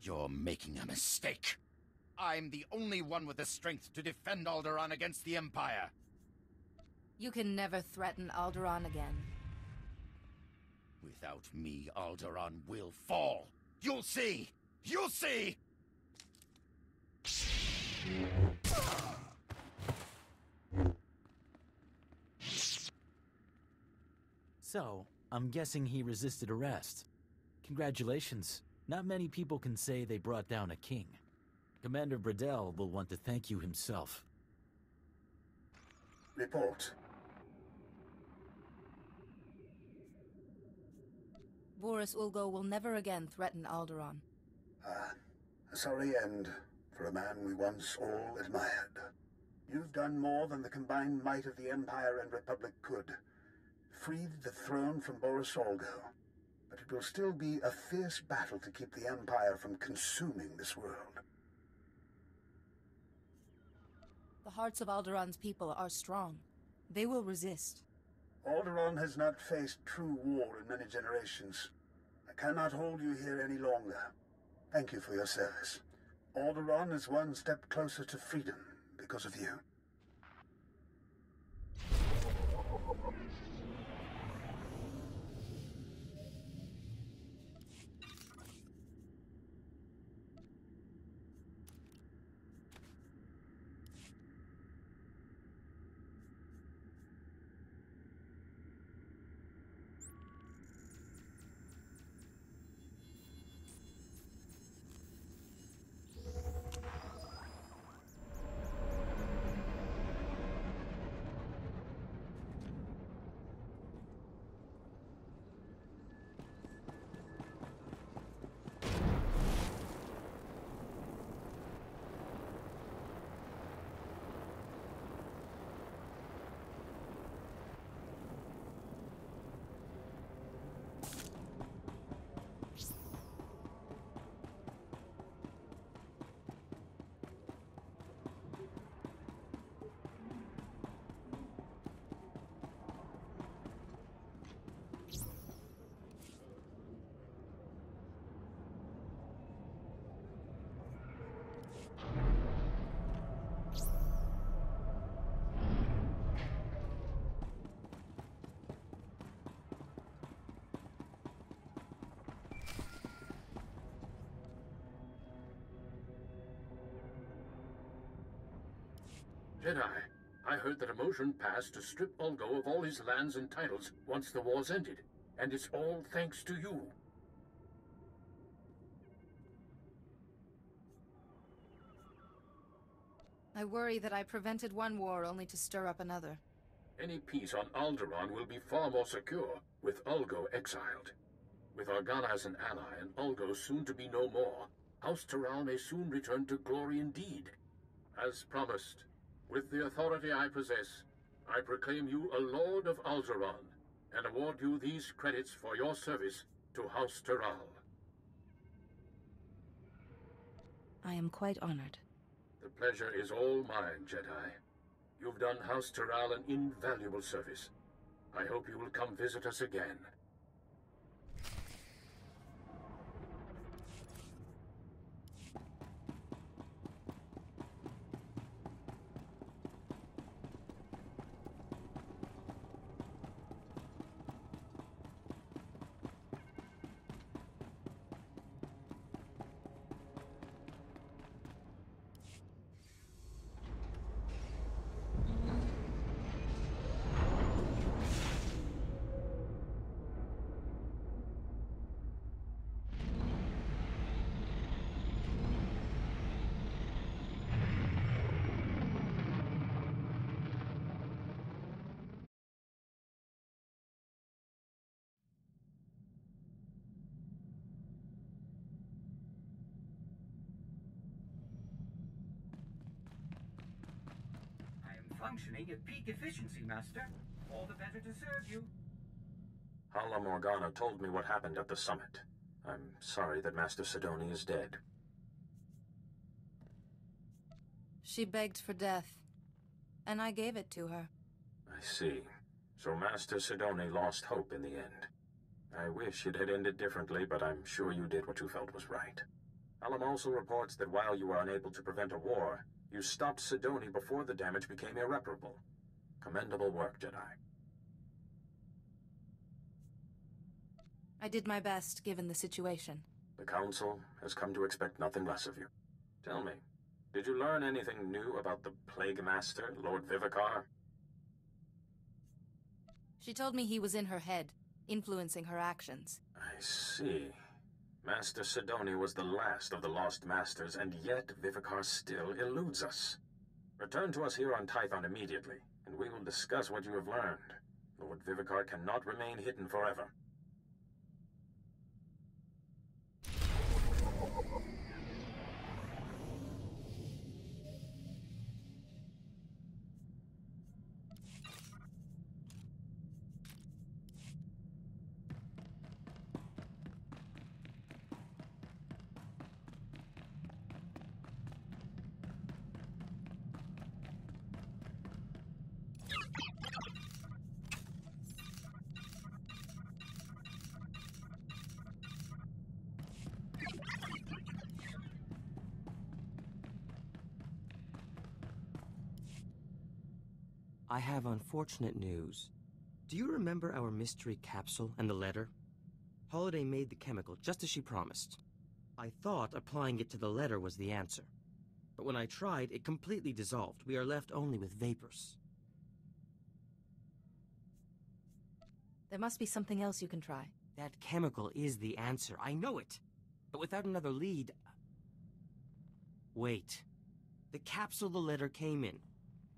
You're making a mistake. I'm the only one with the strength to defend Alderaan against the Empire. You can never threaten Alderaan again. Without me, Alderaan will fall. You'll see! You'll see! So, I'm guessing he resisted arrest. Congratulations. Not many people can say they brought down a king. Commander Bradell will want to thank you himself. Report. Boris Ulgo will never again threaten Alderaan. A sorry end for a man we once all admired. You've done more than the combined might of the Empire and Republic could. Freed the throne from Boris Ulgo. But it will still be a fierce battle to keep the Empire from consuming this world. The hearts of Alderaan's people are strong. They will resist. Alderaan has not faced true war in many generations. I cannot hold you here any longer. Thank you for your service. Alderaan is one step closer to freedom because of you. Jedi, I heard that a motion passed to strip Ulgo of all his lands and titles once the war's ended, and it's all thanks to you. I worry that I prevented one war only to stir up another. Any peace on Alderaan will be far more secure with Ulgo exiled. With Organa as an ally and Ulgo soon to be no more, House Terral may soon return to glory indeed. As promised, with the authority I possess, I proclaim you a Lord of Alderaan, and award you these credits for your service to House Terral. I am quite honored. The pleasure is all mine, Jedi. You've done House Terral an invaluable service. I hope you will come visit us again. Functioning at peak efficiency, Master. All the better to serve you. Hala Morgana told me what happened at the summit. I'm sorry that Master Sidoni is dead. She begged for death, and I gave it to her. I see. So Master Sidoni lost hope in the end. I wish it had ended differently, but I'm sure you did what you felt was right. Alam also reports that while you were unable to prevent a war, you stopped Sidoni before the damage became irreparable. Commendable work, Jedi. I did my best, given the situation. The Council has come to expect nothing less of you. Tell me, did you learn anything new about the Plague Master, Lord Vivicar? She told me he was in her head, influencing her actions. I see. Master Sidoni was the last of the Lost Masters, and yet Vivicar still eludes us. Return to us here on Tython immediately, and we will discuss what you have learned. Lord Vivicar cannot remain hidden forever. I have unfortunate news. Do you remember our mystery capsule and the letter? Holiday made the chemical just as she promised. I thought applying it to the letter was the answer. But when I tried, it completely dissolved. We are left only with vapors. There must be something else you can try. That chemical is the answer. I know it. But without another lead... Wait. The capsule the letter came in.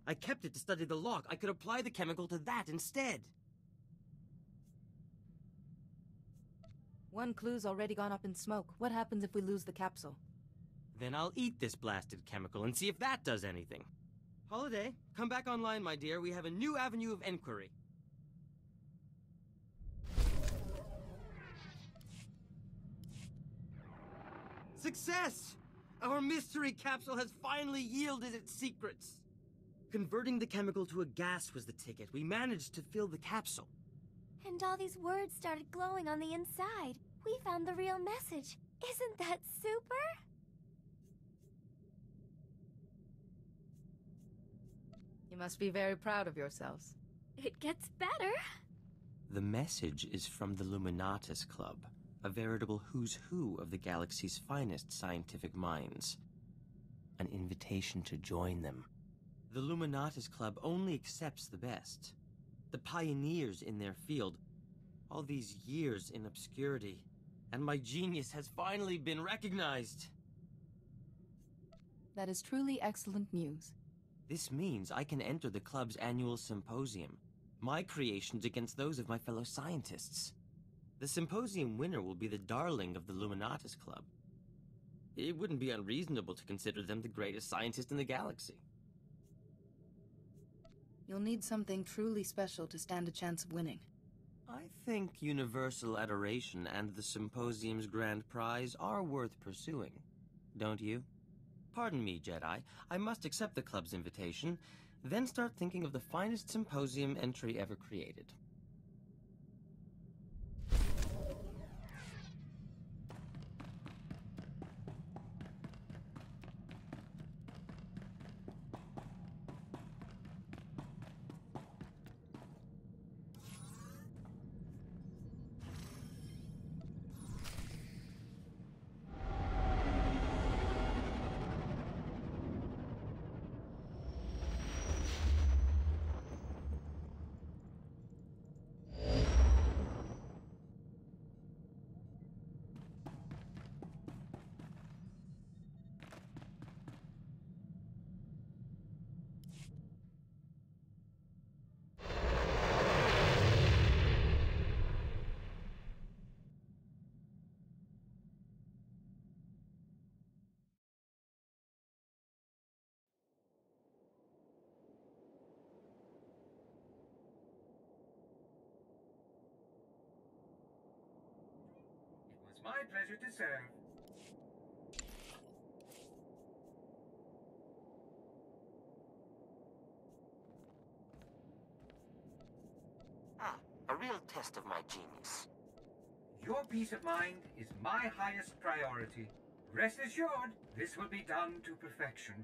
I kept it to study the log. I could apply the chemical to that instead. One clue's already gone up in smoke. What happens if we lose the capsule? Then I'll eat this blasted chemical and see if that does anything. Holiday, come back online, my dear. We have a new avenue of enquiry. Success! Our mystery capsule has finally yielded its secrets. Converting the chemical to a gas was the ticket. We managed to fill the capsule. And all these words started glowing on the inside. We found the real message. Isn't that super? You must be very proud of yourselves. It gets better. The message is from the Luminatus Club, a veritable who's who of the galaxy's finest scientific minds. An invitation to join them. The Luminatus Club only accepts the best. The pioneers in their field. All these years in obscurity. And my genius has finally been recognized. That is truly excellent news. This means I can enter the club's annual symposium. My creations against those of my fellow scientists. The symposium winner will be the darling of the Luminatus Club. It wouldn't be unreasonable to consider them the greatest scientist in the galaxy. You'll need something truly special to stand a chance of winning. I think universal adoration and the Symposium's grand prize are worth pursuing. Don't you? Pardon me, Jedi. I must accept the club's invitation, then start thinking of the finest Symposium entry ever created. It's my pleasure to serve. Ah, a real test of my genius. Your peace of mind is my highest priority. Rest assured, this will be done to perfection.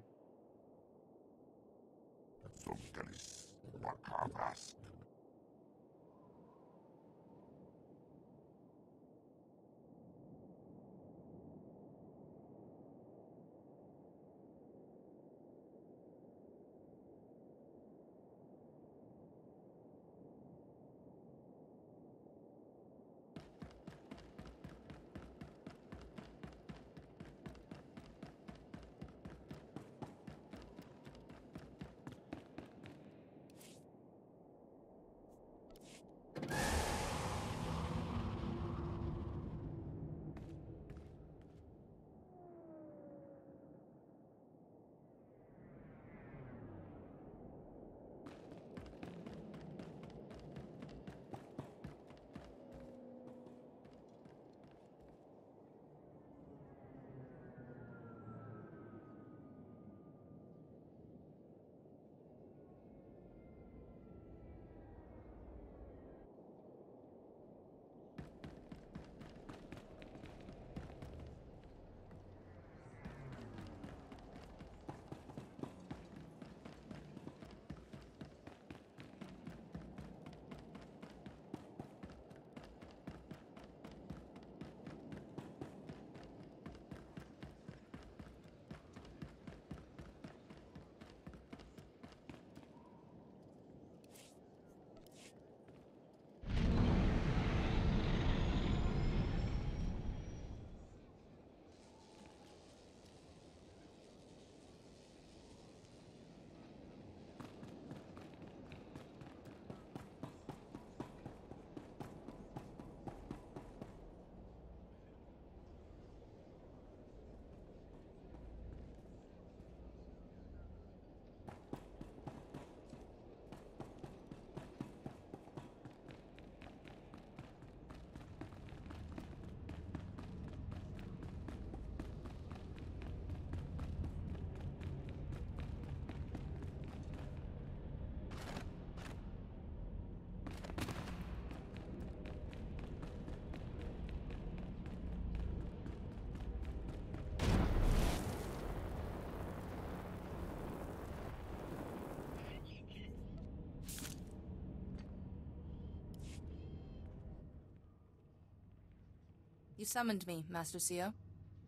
You summoned me, Master Sio.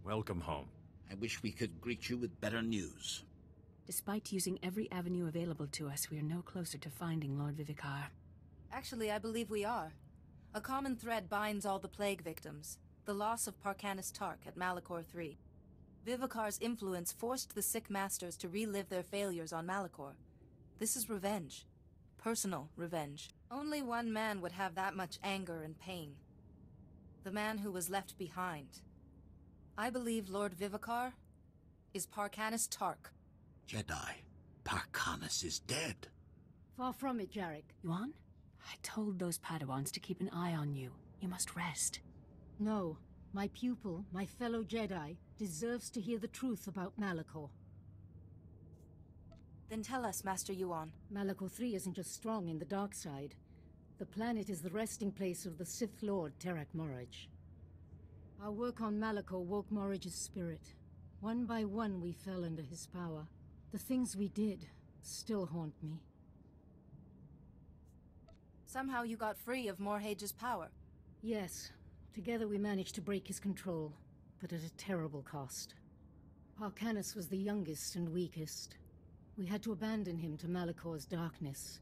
Welcome home. I wish we could greet you with better news. Despite using every avenue available to us, we are no closer to finding Lord Vivicar. Actually, I believe we are. A common thread binds all the plague victims. The loss of Parcanis Tark at Malachor III. Vivicar's influence forced the sick masters to relive their failures on Malachor. This is revenge. Personal revenge. Only one man would have that much anger and pain. The man who was left behind. I believe Lord Vivicar is Parcanis Tark. Jedi, Parcanis is dead. Far from it, Jarek. Yuan? I told those Padawans to keep an eye on you. You must rest. No. My pupil, my fellow Jedi, deserves to hear the truth about Malachor. Then tell us, Master Yuan. Malachor III isn't just strong in the dark side. The planet is the resting place of the Sith Lord, Terak Moraj. Our work on Malachor woke Moraj's spirit. One by one we fell under his power. The things we did still haunt me. Somehow you got free of Morhage's power. Yes. Together we managed to break his control, but at a terrible cost. Parcanis was the youngest and weakest. We had to abandon him to Malachor's darkness.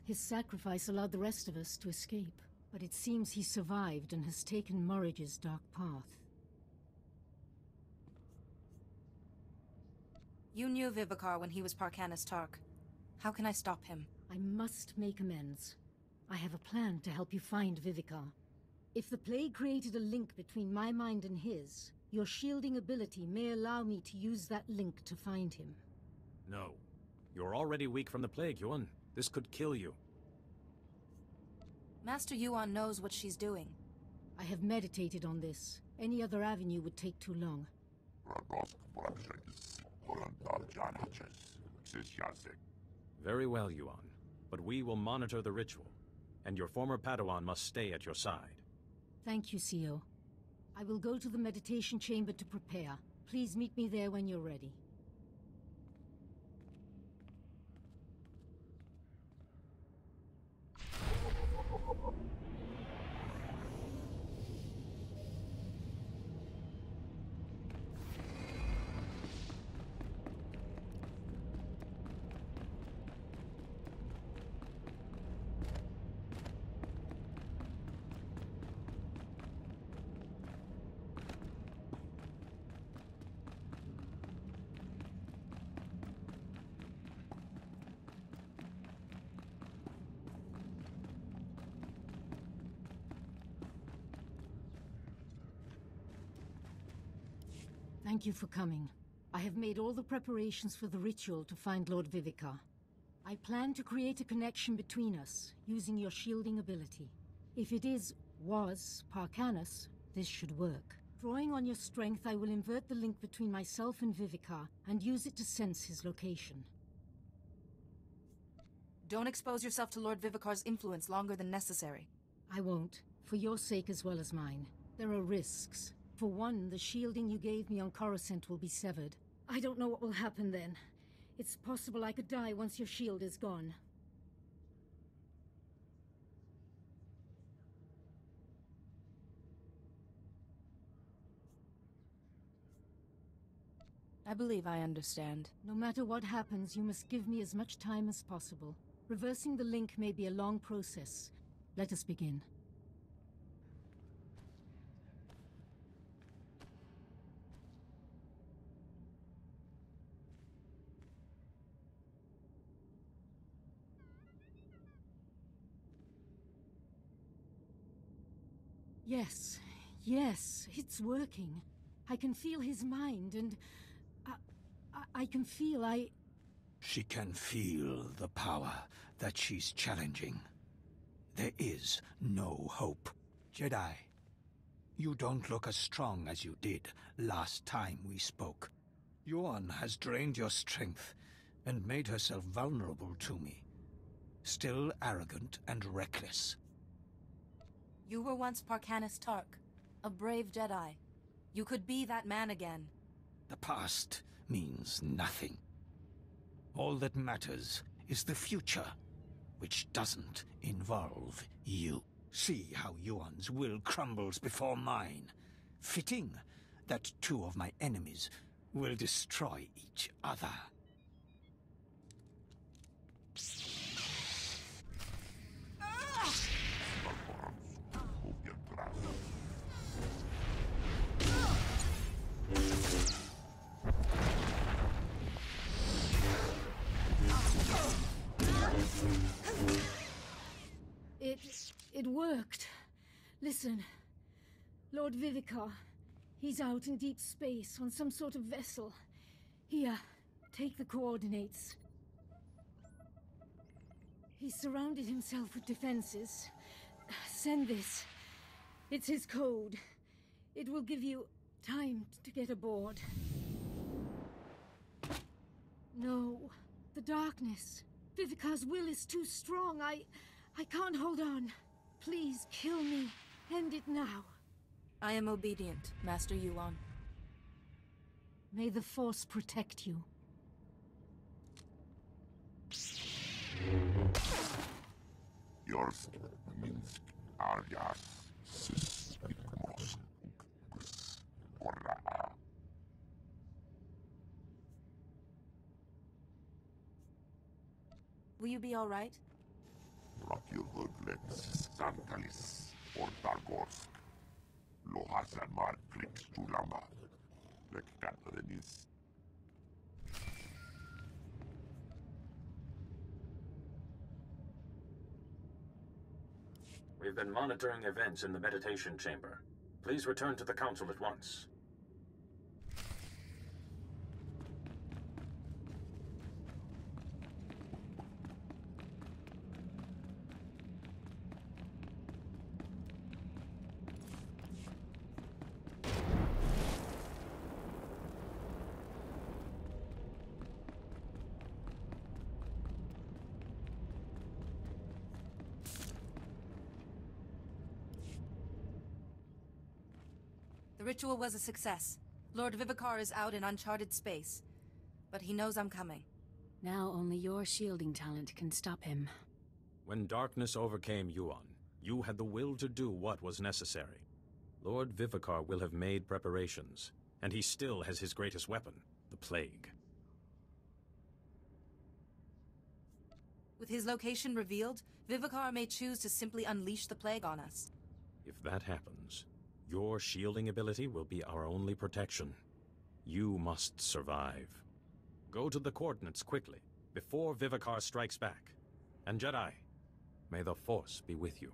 His sacrifice allowed the rest of us to escape, but it seems he survived and has taken Morhage's dark path. You knew Vivicar when he was Parcanis Tark. How can I stop him? I must make amends. I have a plan to help you find Vivicar. If the plague created a link between my mind and his, your shielding ability may allow me to use that link to find him. No. You're already weak from the plague, Yuan. This could kill you. Master Yuan knows what she's doing. I have meditated on this. Any other avenue would take too long. Very well, Yuan. But we will monitor the ritual, and your former Padawan must stay at your side. Thank you, Sio. I will go to the meditation chamber to prepare. Please meet me there when you're ready. Thank you for coming. I have made all the preparations for the ritual to find Lord Vivicar. I plan to create a connection between us, using your shielding ability. If it was Parcanis, this should work. Drawing on your strength, I will invert the link between myself and Vivicar, and use it to sense his location. Don't expose yourself to Lord Vivicar's influence longer than necessary. I won't, for your sake as well as mine. There are risks. For one, the shielding you gave me on Coruscant will be severed. I don't know what will happen then. It's possible I could die once your shield is gone. I believe I understand. No matter what happens, you must give me as much time as possible. Reversing the link may be a long process. Let us begin. Yes, it's working. I can feel his mind, and I can feel She can feel the power that she's challenging. There is no hope. Jedi, you don't look as strong as you did last time we spoke. Yuan has drained your strength and made herself vulnerable to me. Still arrogant and reckless. You were once Parcanis Tark, a brave Jedi. You could be that man again. The past means nothing. All that matters is the future, which doesn't involve you. See how Yuan's will crumbles before mine. Fitting that two of my enemies will destroy each other. It worked. Listen, Lord Vivicar, He's out in deep space on some sort of vessel. Here, take the coordinates. He's surrounded himself with defenses. Send this. It's his code. It will give you time to get aboard. No. The darkness. Vivicar's will is too strong. I can't hold on. Please kill me. End it now. I am obedient, Master Yuan. May the Force protect you. Yours means Arias. Will you be all right? Santalis or Targos. Lohasan Mar Flix Tulama. Lekatanis. We've been monitoring events in the meditation chamber. Please return to the Council at once. The ritual was a success. Lord Vivicar is out in uncharted space. But he knows I'm coming. Now only your shielding talent can stop him. When darkness overcame Yuan, you had the will to do what was necessary. Lord Vivicar will have made preparations, and he still has his greatest weapon, the plague. With his location revealed, Vivicar may choose to simply unleash the plague on us. If that happens, your shielding ability will be our only protection. You must survive. Go to the coordinates quickly, before Vivicar strikes back. And Jedi, may the Force be with you.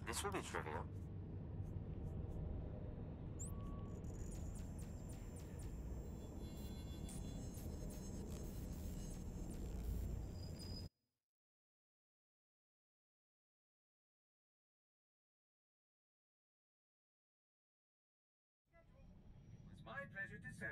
This will be trivial. It's my pleasure to serve.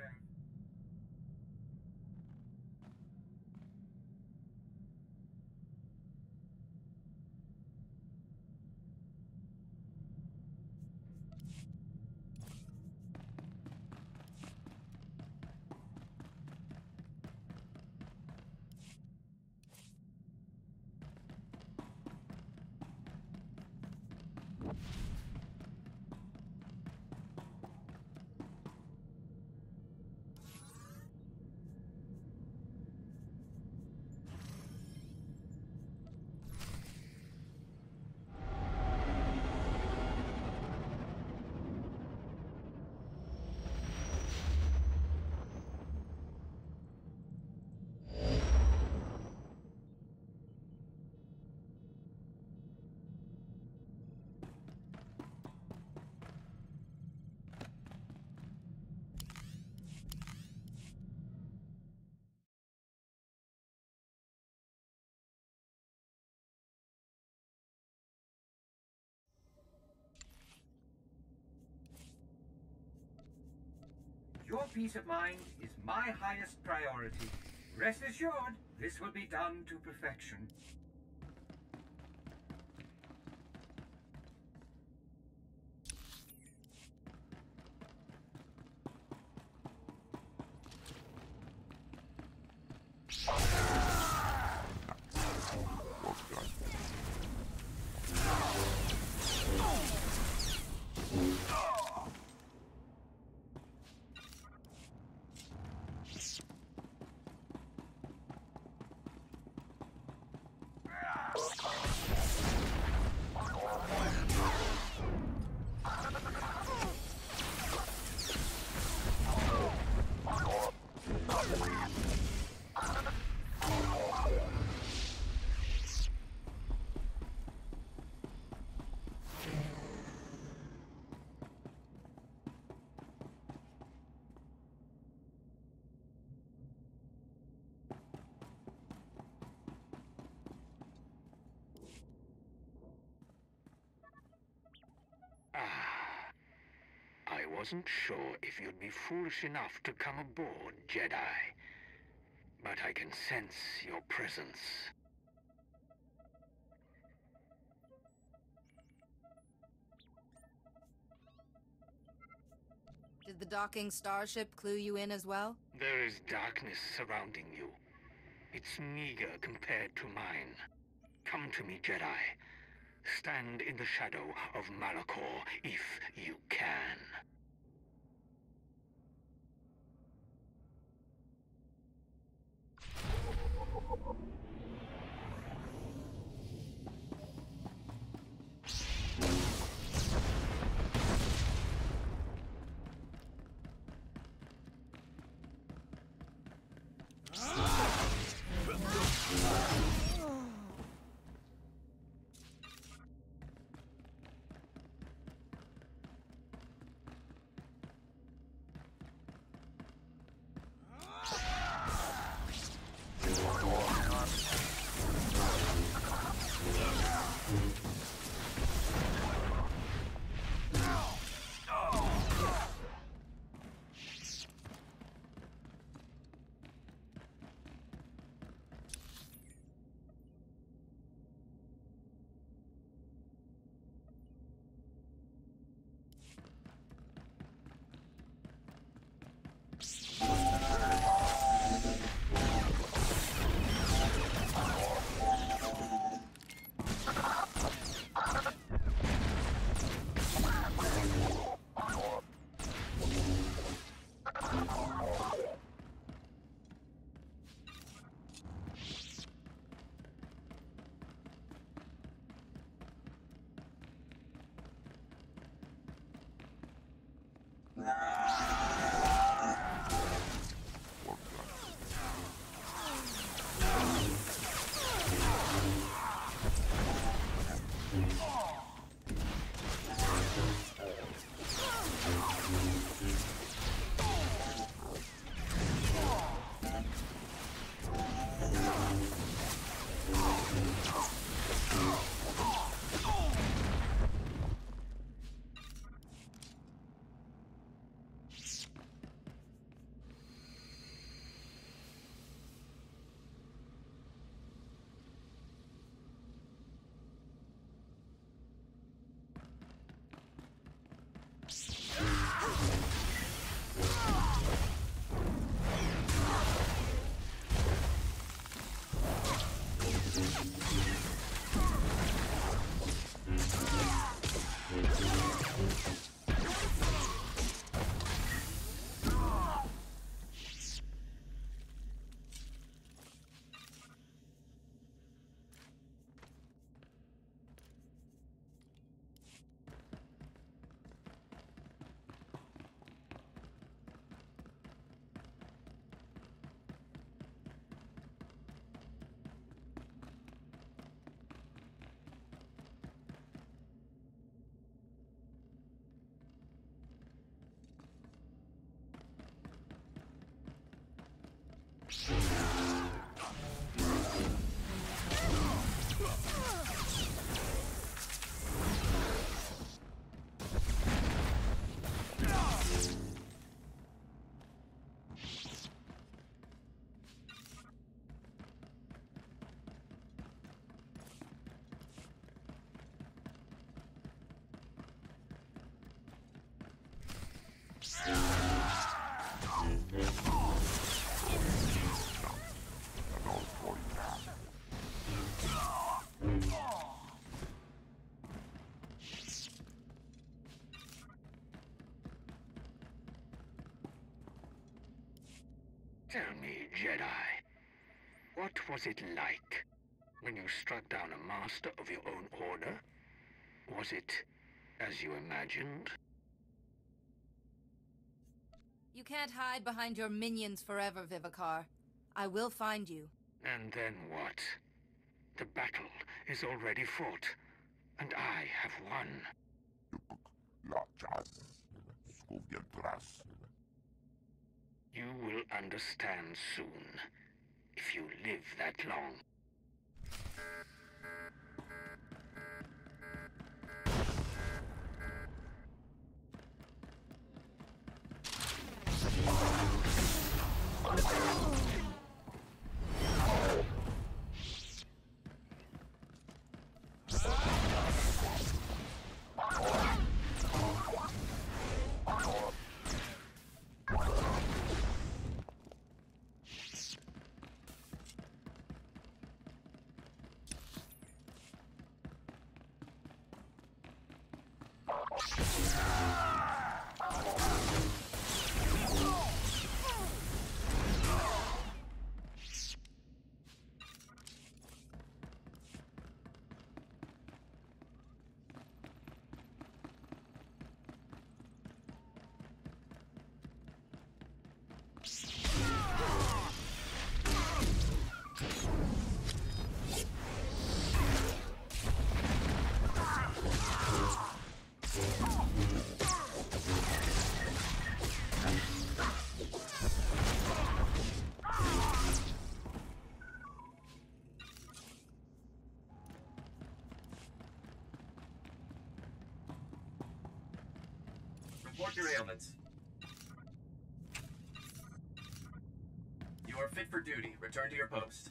Your peace of mind is my highest priority. Rest assured, this will be done to perfection. wasn't sure if you'd be foolish enough to come aboard, Jedi. But I can sense your presence. Did the docking starship clue you in as well? There is darkness surrounding you. It's meager compared to mine. Come to me, Jedi. Stand in the shadow of Malachor if you can. Tell me, Jedi, what was it like when you struck down a master of your own order? Was it as you imagined? You can't hide behind your minions forever, Vivicar. I will find you. And then what? The battle is already fought, and I have won. You will understand soon, if you live that long. report your ailments. You are fit for duty. Return to your post.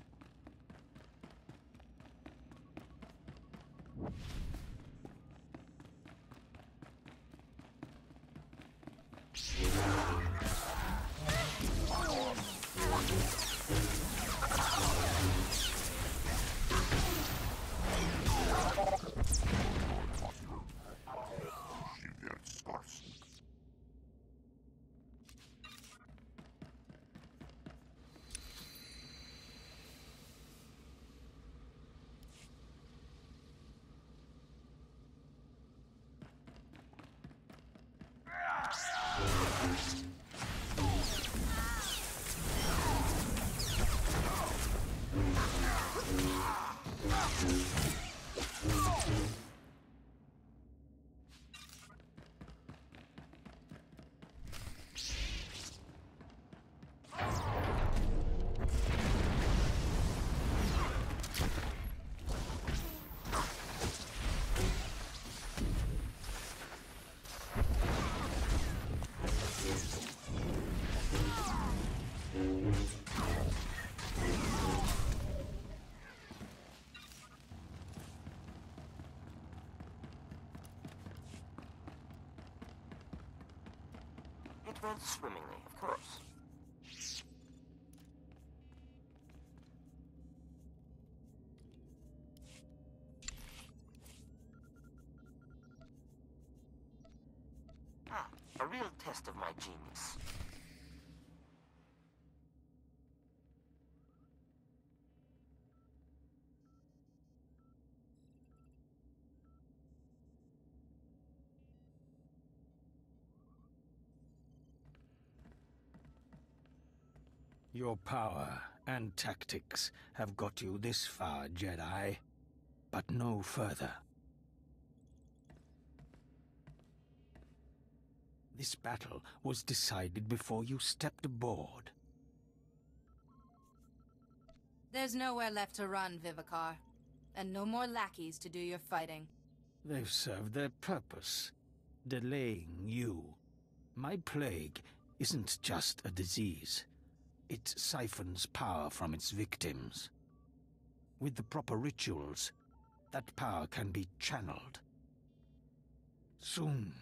It went swimmingly, of course. Ah, a real test of my genius. Your power and tactics have got you this far, Jedi, but no further. This battle was decided before you stepped aboard. There's nowhere left to run, Vivicar. And no more lackeys to do your fighting. They've served their purpose, delaying you. My plague isn't just a disease. It siphons power from its victims. With the proper rituals, that power can be channeled. Soon,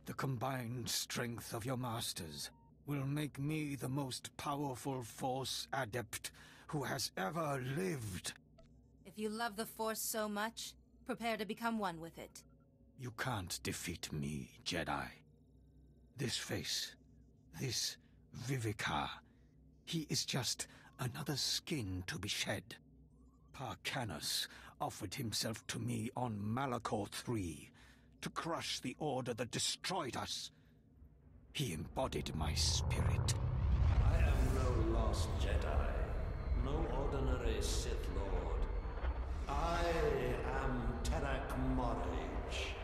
the combined strength of your masters will make me the most powerful Force adept who has ever lived. If you love the Force so much, prepare to become one with it. You can't defeat me, Jedi. This face, this Vivicar, he is just another skin to be shed. Parkanus offered himself to me on Malachor III to crush the order that destroyed us. He embodied my spirit. I am no lost Jedi, no ordinary Sith Lord. I am Terak Morage.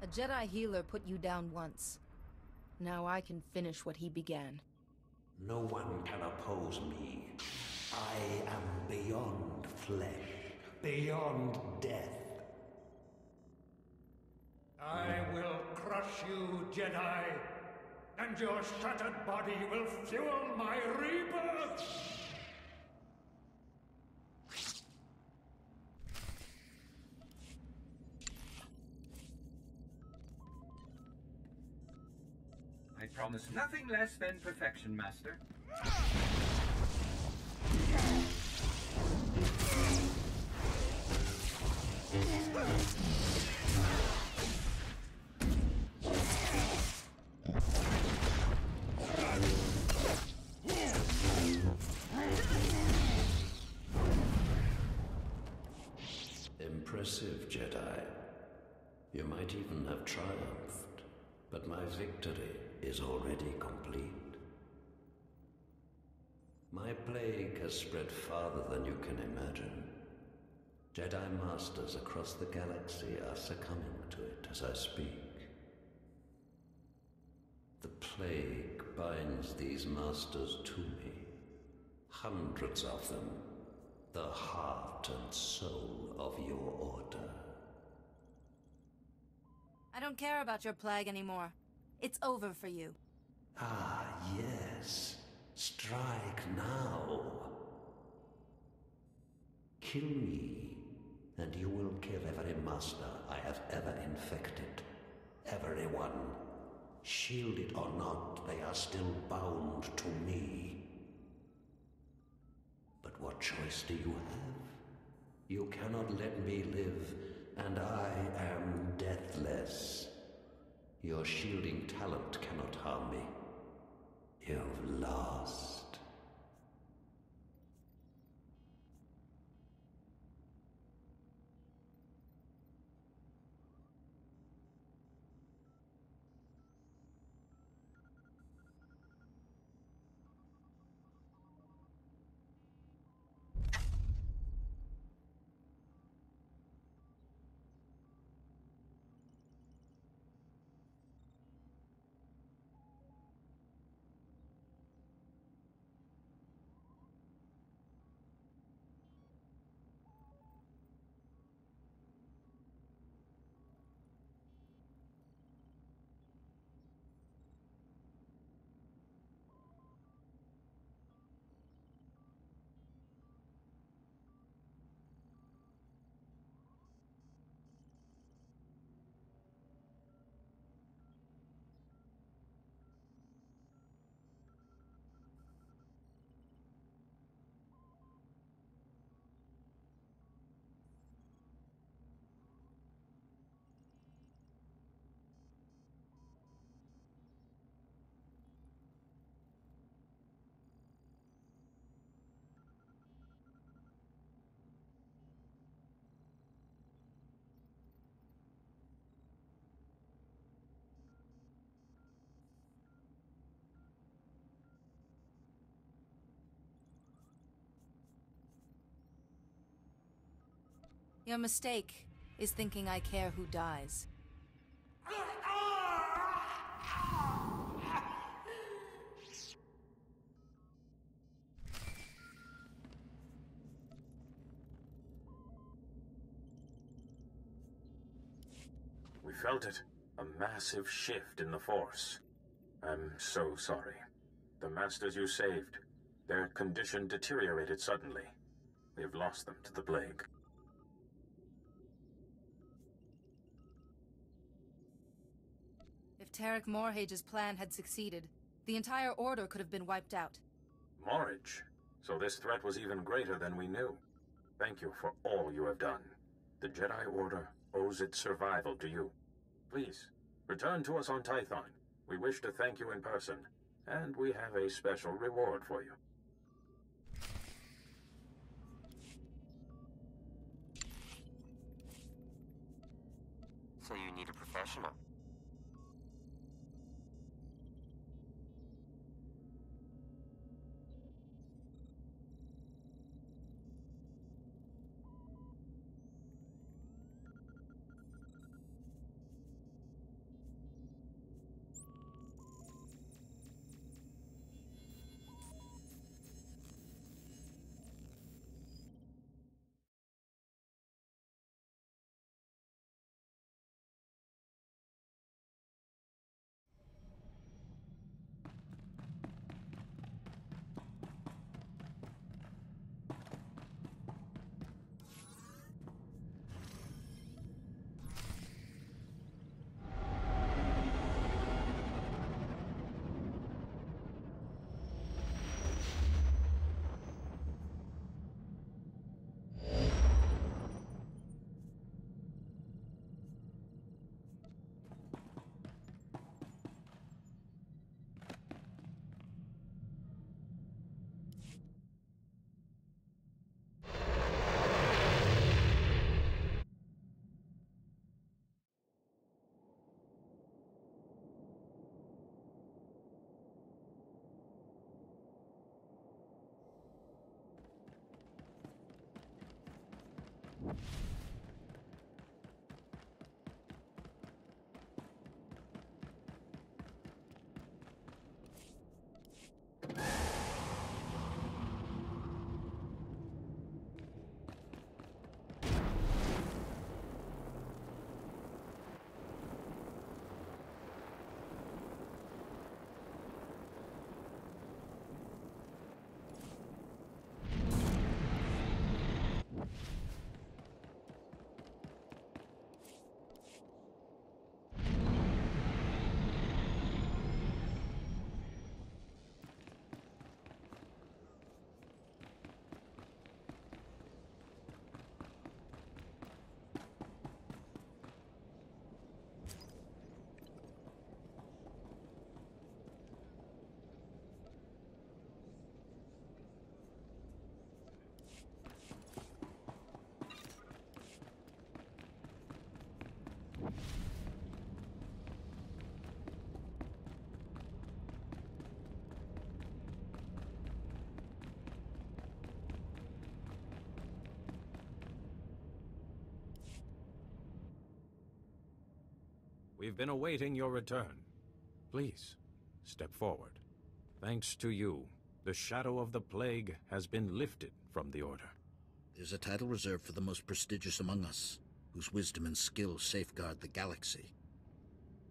A Jedi healer put you down once. Now I can finish what he began. No one can oppose me. I am beyond flesh, beyond death. I will crush you, Jedi, and your shattered body will fuel my rebirth! I promise nothing less than perfection, Master. Impressive, Jedi. You might even have triumphed, but my victory is already complete. My plague has spread farther than you can imagine. Jedi Masters across the galaxy are succumbing to it as I speak. The plague binds these Masters to me. Hundreds of them. The heart and soul of your order. I don't care about your plague anymore. It's over for you. Ah, yes. Strike now. Kill me, and you will kill every master I have ever infected. Everyone. Shielded or not, they are still bound to me. But what choice do you have? You cannot let me live, and I am deathless. Your shielding talent cannot harm me. You've lost. Your mistake is thinking I care who dies. We felt it. A massive shift in the Force. I'm so sorry. The Masters you saved, their condition deteriorated suddenly. We have lost them to the plague. If Tarek Morhage's plan had succeeded, the entire Order could have been wiped out. Morhage? So this threat was even greater than we knew. Thank you for all you have done. The Jedi Order owes its survival to you. Please, return to us on Tython. We wish to thank you in person, and we have a special reward for you. So you need a professional. We've been awaiting your return. Please, step forward. Thanks to you, the shadow of the plague has been lifted from the Order. There's a title reserved for the most prestigious among us, whose wisdom and skill safeguard the galaxy.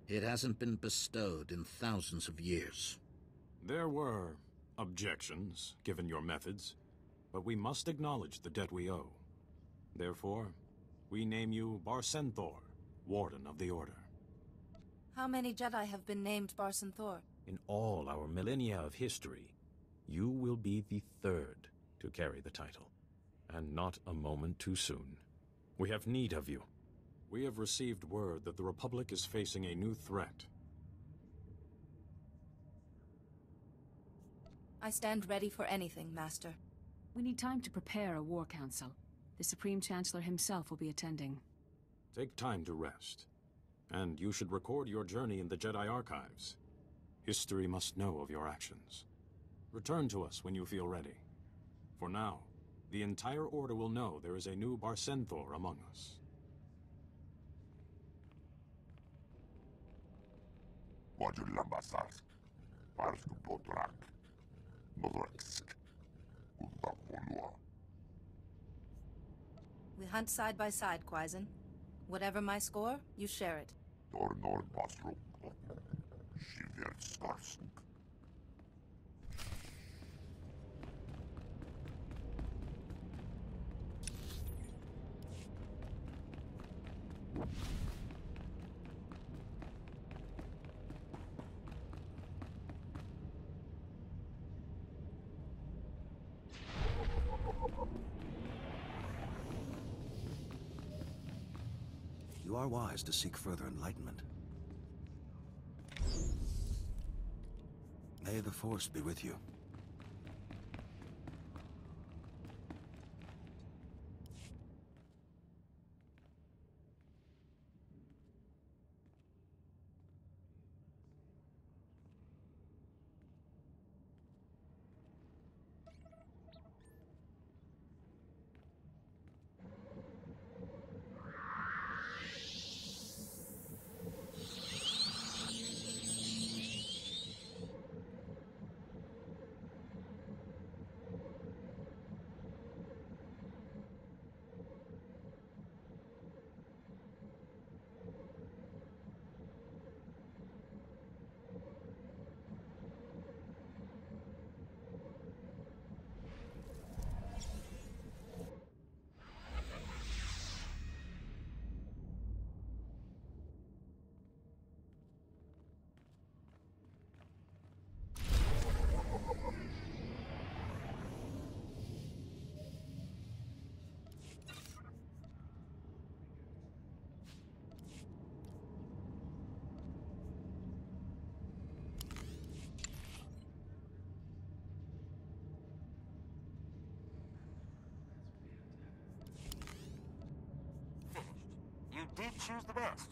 It hasn't been bestowed in thousands of years. There were objections, given your methods, but we must acknowledge the debt we owe. Therefore, we name you Barsenthor, Warden of the Order. How many Jedi have been named Barsenthor? In all our millennia of history, you will be the third to carry the title, and not a moment too soon. We have need of you. We have received word that the Republic is facing a new threat. I stand ready for anything, Master. We need time to prepare a war council. The Supreme Chancellor himself will be attending. Take time to rest, and you should record your journey in the Jedi Archives. History must know of your actions. Return to us when you feel ready. For now, the entire Order will know there is a new Barsenthor among us. We hunt side by side, Quaizen. Whatever my score, you share it. You are wise to seek further enlightenment. May the Force be with you. You did choose the best.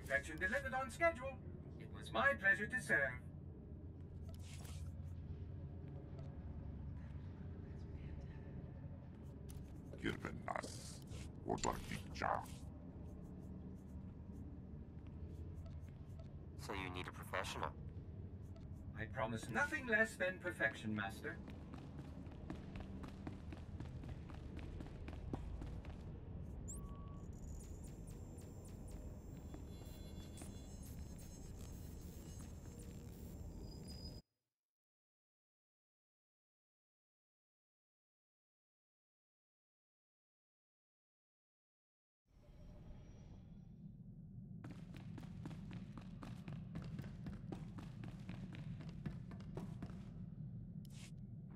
Perfection delivered on schedule. It was my pleasure to serve. So you need a professional. I promise nothing less than perfection, Master.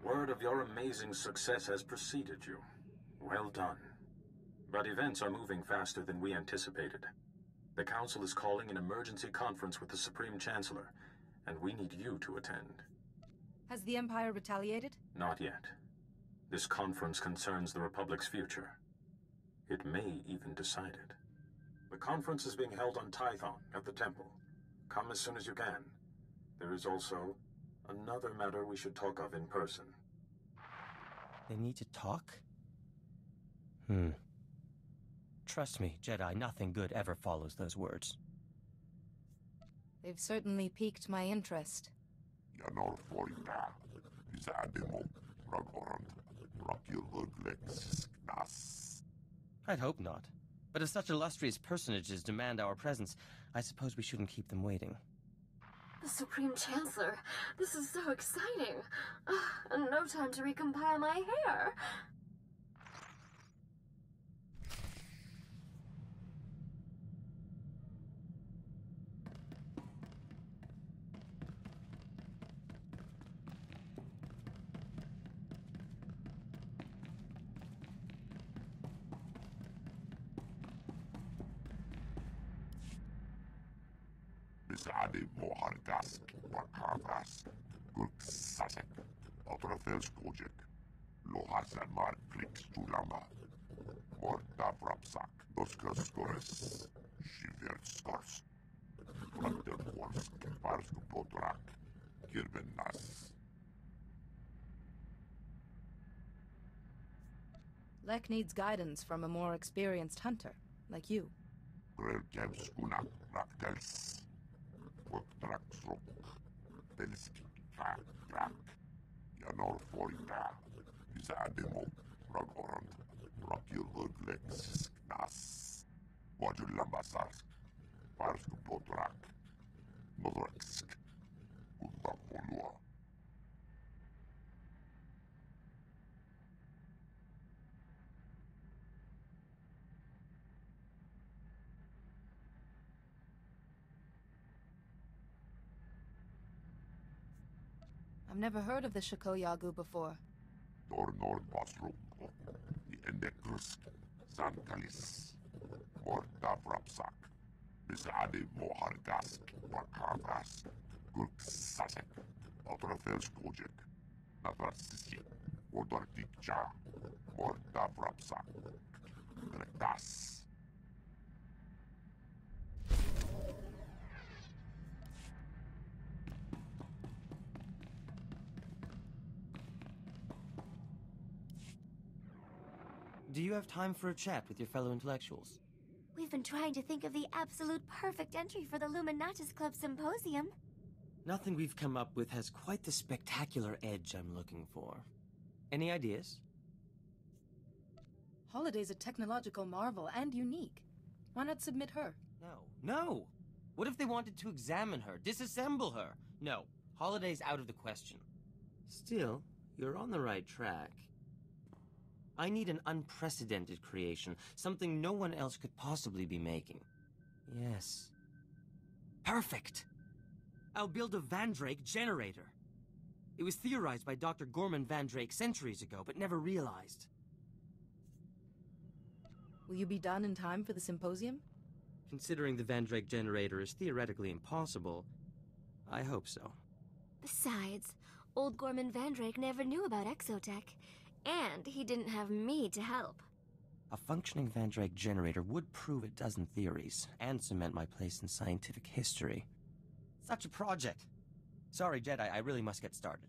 Word of your amazing success has preceded you. Well done. But events are moving faster than we anticipated. The Council is calling an emergency conference with the Supreme Chancellor, and we need you to attend. Has the Empire retaliated? Not yet. This conference concerns the Republic's future. It may even decide it. The conference is being held on Tython at the temple. Come as soon as you can. There is also another matter we should talk of in person. They need to talk? Trust me, Jedi, nothing good ever follows those words. They've certainly piqued my interest. I'd hope not. But if such illustrious personages demand our presence, I suppose we shouldn't keep them waiting. The Supreme Chancellor. This is so exciting. And no time to recompile my hair. Besade mohargas, bakavas, gurksasek, otrofelskodjek, lohasamar krikstulama, morta vrapsak, doskaskores, shiverskors, branderworsk, parskupotrak, kirbenas. Lek needs guidance from a more experienced hunter, like you. Grelkemskuna, raktels. Traksrok, Belski, Trak, Janor Forita, Isademo, Ragorand, Rakil Urglex, Knas, Wajulambasarsk, Parsku Potrak, Nodreksk, Kundapolua. I've never heard of the Shakoyagu before. Tornor Basro, the Endekrusk, Sankalis, Morta Vrapsak, Besade Mohargask, Bakavas, Gurksasek, Otrofelskodjek, Navarsisi, Odortikcha, Morta Vrapsak, Rektas. Do you have time for a chat with your fellow intellectuals? We've been trying to think of the absolute perfect entry for the Illuminatus Club Symposium. Nothing we've come up with has quite the spectacular edge I'm looking for. Any ideas? Holiday's a technological marvel and unique. Why not submit her? No! What if they wanted to examine her, disassemble her? No, Holiday's out of the question. Still, you're on the right track. I need an unprecedented creation, something no one else could possibly be making. Yes. Perfect! I'll build a Vandrake generator. It was theorized by Dr. Gorman Vandrake centuries ago, but never realized. Will you be done in time for the symposium? Considering the Vandrake generator is theoretically impossible, I hope so. Besides, old Gorman Vandrake never knew about exotech. And he didn't have me to help. A functioning Vandrake generator would prove a dozen theories, and cement my place in scientific history. Such a project! Sorry, Jedi, I really must get started.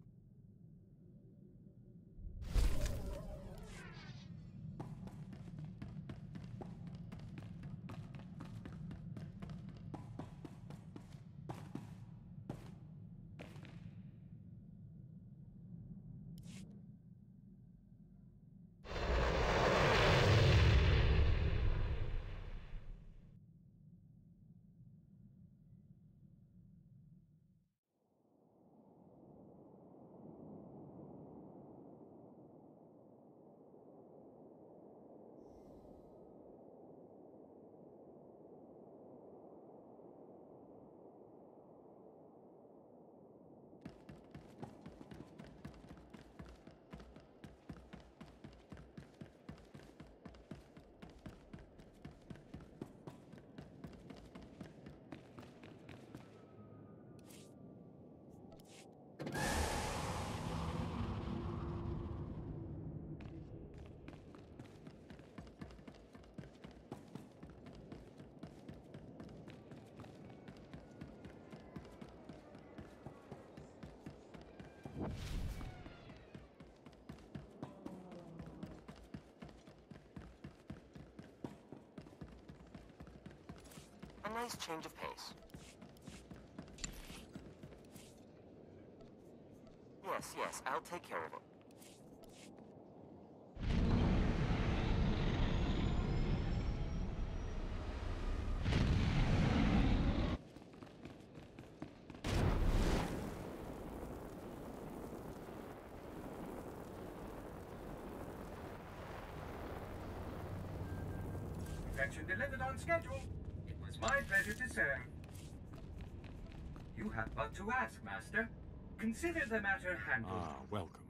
nice change of pace. Yes, I'll take care of it. Perfection delivered on schedule. It was my pleasure to serve. You have but to ask, Master. Consider the matter handled. Ah, welcome.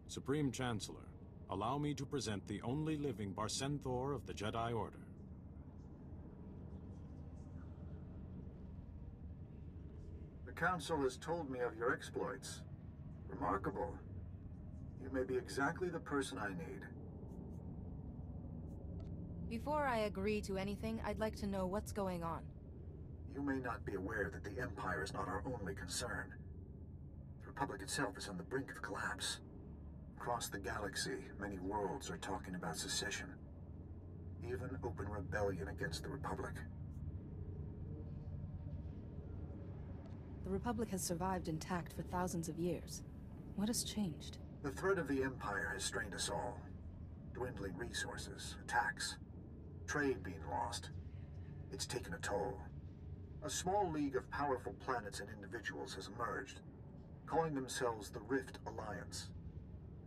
Supreme Chancellor, allow me to present the only living Barsenthor of the Jedi Order. The Council has told me of your exploits. Remarkable. You may be exactly the person I need. Before I agree to anything, I'd like to know what's going on. You may not be aware that the Empire is not our only concern. The Republic itself is on the brink of collapse. Across the galaxy, many worlds are talking about secession. Even open rebellion against the Republic. The Republic has survived intact for thousands of years. What has changed? The threat of the Empire has strained us all. Dwindling resources, attacks, trade being lost. It's taken a toll. A small league of powerful planets and individuals has emerged, calling themselves the Rift Alliance.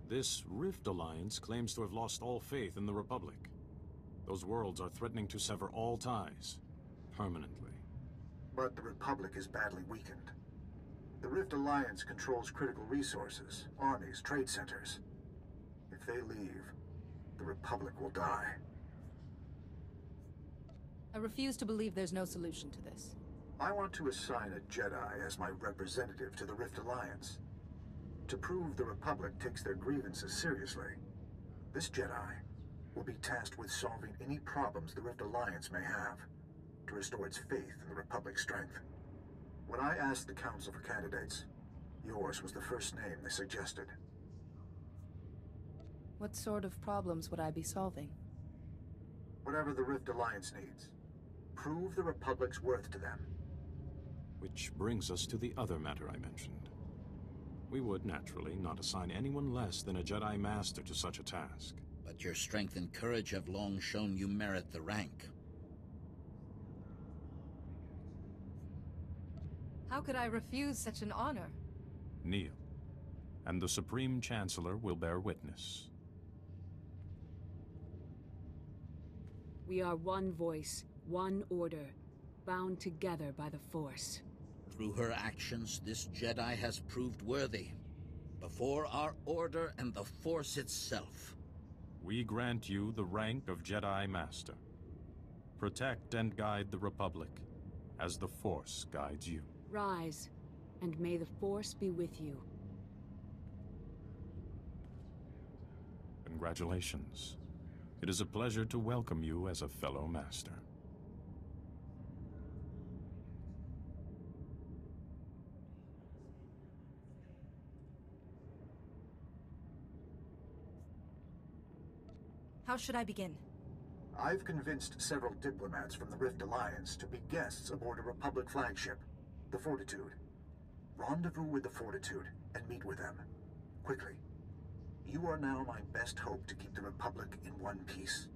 This Rift Alliance claims to have lost all faith in the Republic. Those worlds are threatening to sever all ties, permanently. But the Republic is badly weakened. The Rift Alliance controls critical resources, armies, trade centers. If they leave, the Republic will die. I refuse to believe there's no solution to this. I want to assign a Jedi as my representative to the Rift Alliance. To prove the Republic takes their grievances seriously, this Jedi will be tasked with solving any problems the Rift Alliance may have, to restore its faith in the Republic's strength. When I asked the Council for candidates, yours was the first name they suggested. What sort of problems would I be solving? Whatever the Rift Alliance needs. Prove the Republic's worth to them. Which brings us to the other matter I mentioned. We would, naturally, not assign anyone less than a Jedi Master to such a task. But your strength and courage have long shown you merit the rank. How could I refuse such an honor? Kneel, and the Supreme Chancellor will bear witness. We are one voice, one order, bound together by the Force. Through her actions, this Jedi has proved worthy. Before our order and the Force itself. We grant you the rank of Jedi Master. Protect and guide the Republic, as the Force guides you. Rise, and may the Force be with you. Congratulations. It is a pleasure to welcome you as a fellow Master. How should I begin? I've convinced several diplomats from the Rift Alliance to be guests aboard a Republic flagship, the Fortitude. Rendezvous with the Fortitude and meet with them. Quickly. You are now my best hope to keep the Republic in one piece.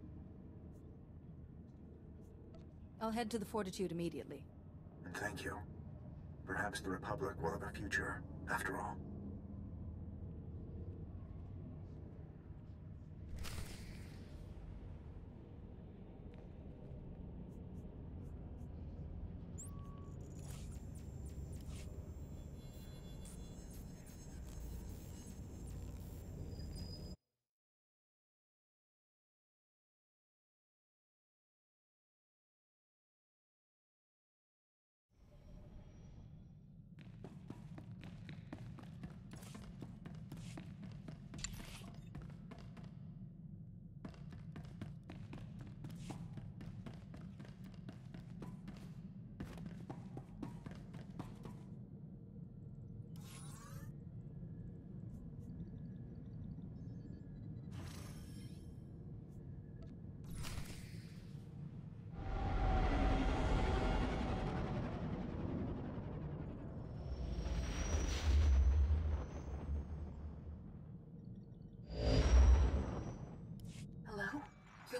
I'll head to the Fortitude immediately. And thank you. Perhaps the Republic will have a future, after all.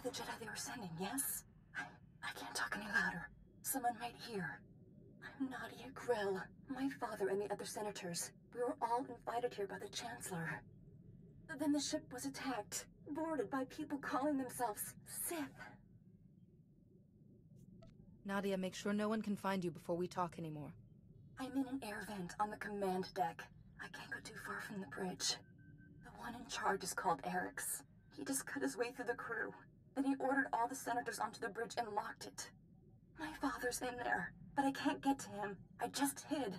the Jedi they were sending, yes? I can't talk any louder. Someone might hear. I'm Nadia Grill. My father and the other senators. We were all invited here by the Chancellor. Then the ship was attacked, boarded by people calling themselves Sith. Nadia, make sure no one can find you before we talk anymore. I'm in an air vent on the command deck. I can't go too far from the bridge. The one in charge is called Eric's. He just cut his way through the crew. Then he ordered all the senators onto the bridge and locked it. My father's in there, but I can't get to him. I just hid.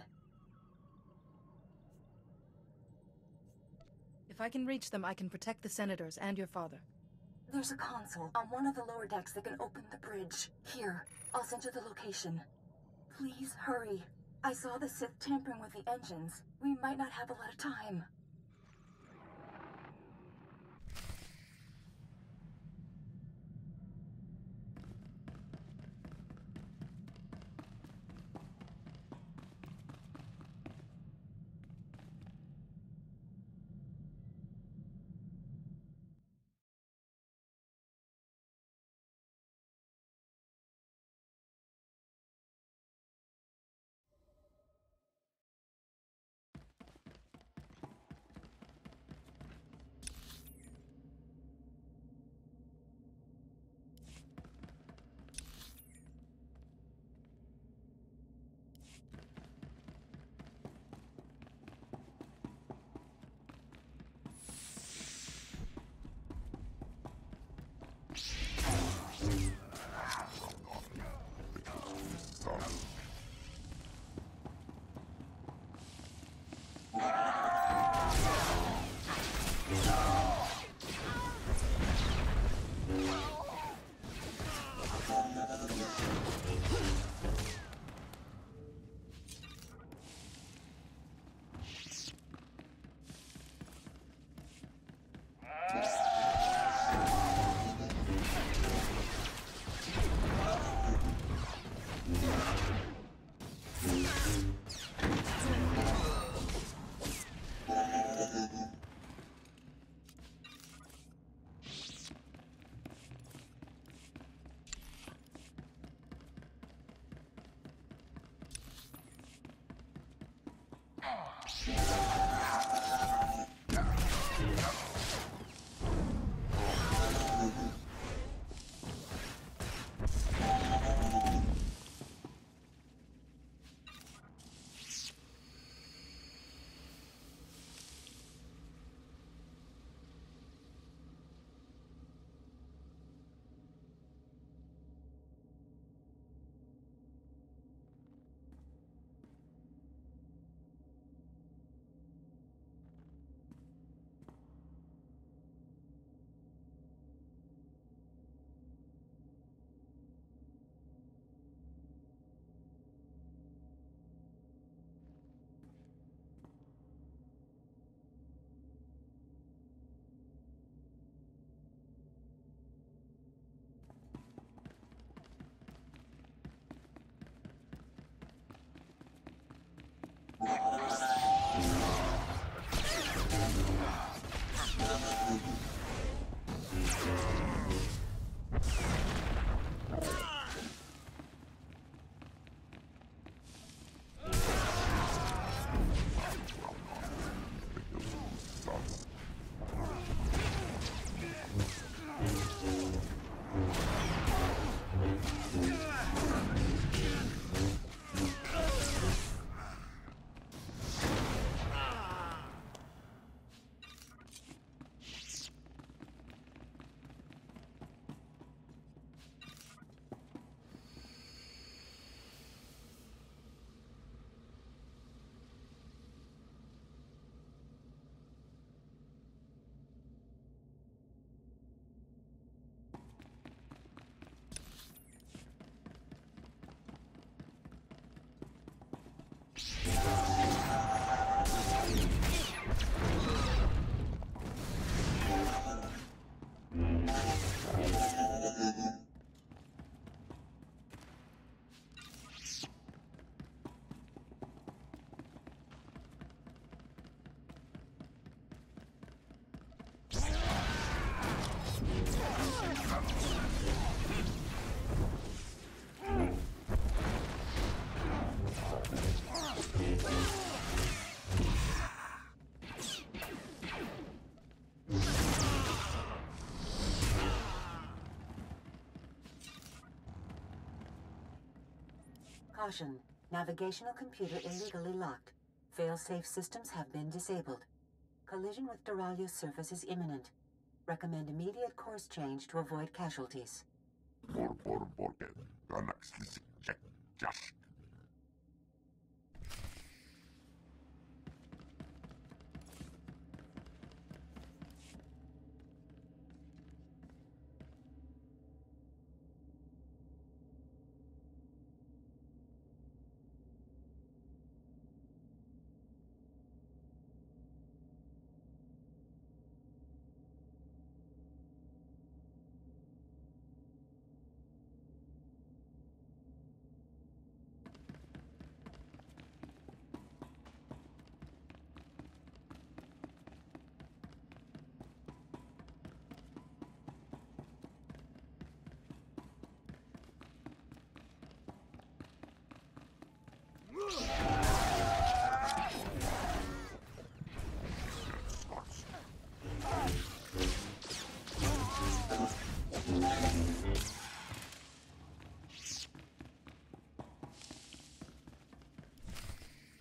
If I can reach them, I can protect the senators and your father. There's a console on one of the lower decks that can open the bridge. Here, I'll send you the location. Please hurry. I saw the Sith tampering with the engines. We might not have a lot of time. Caution. Navigational computer illegally locked. Fail-safe systems have been disabled. Collision with Duralia's surface is imminent. Recommend immediate course change to avoid casualties.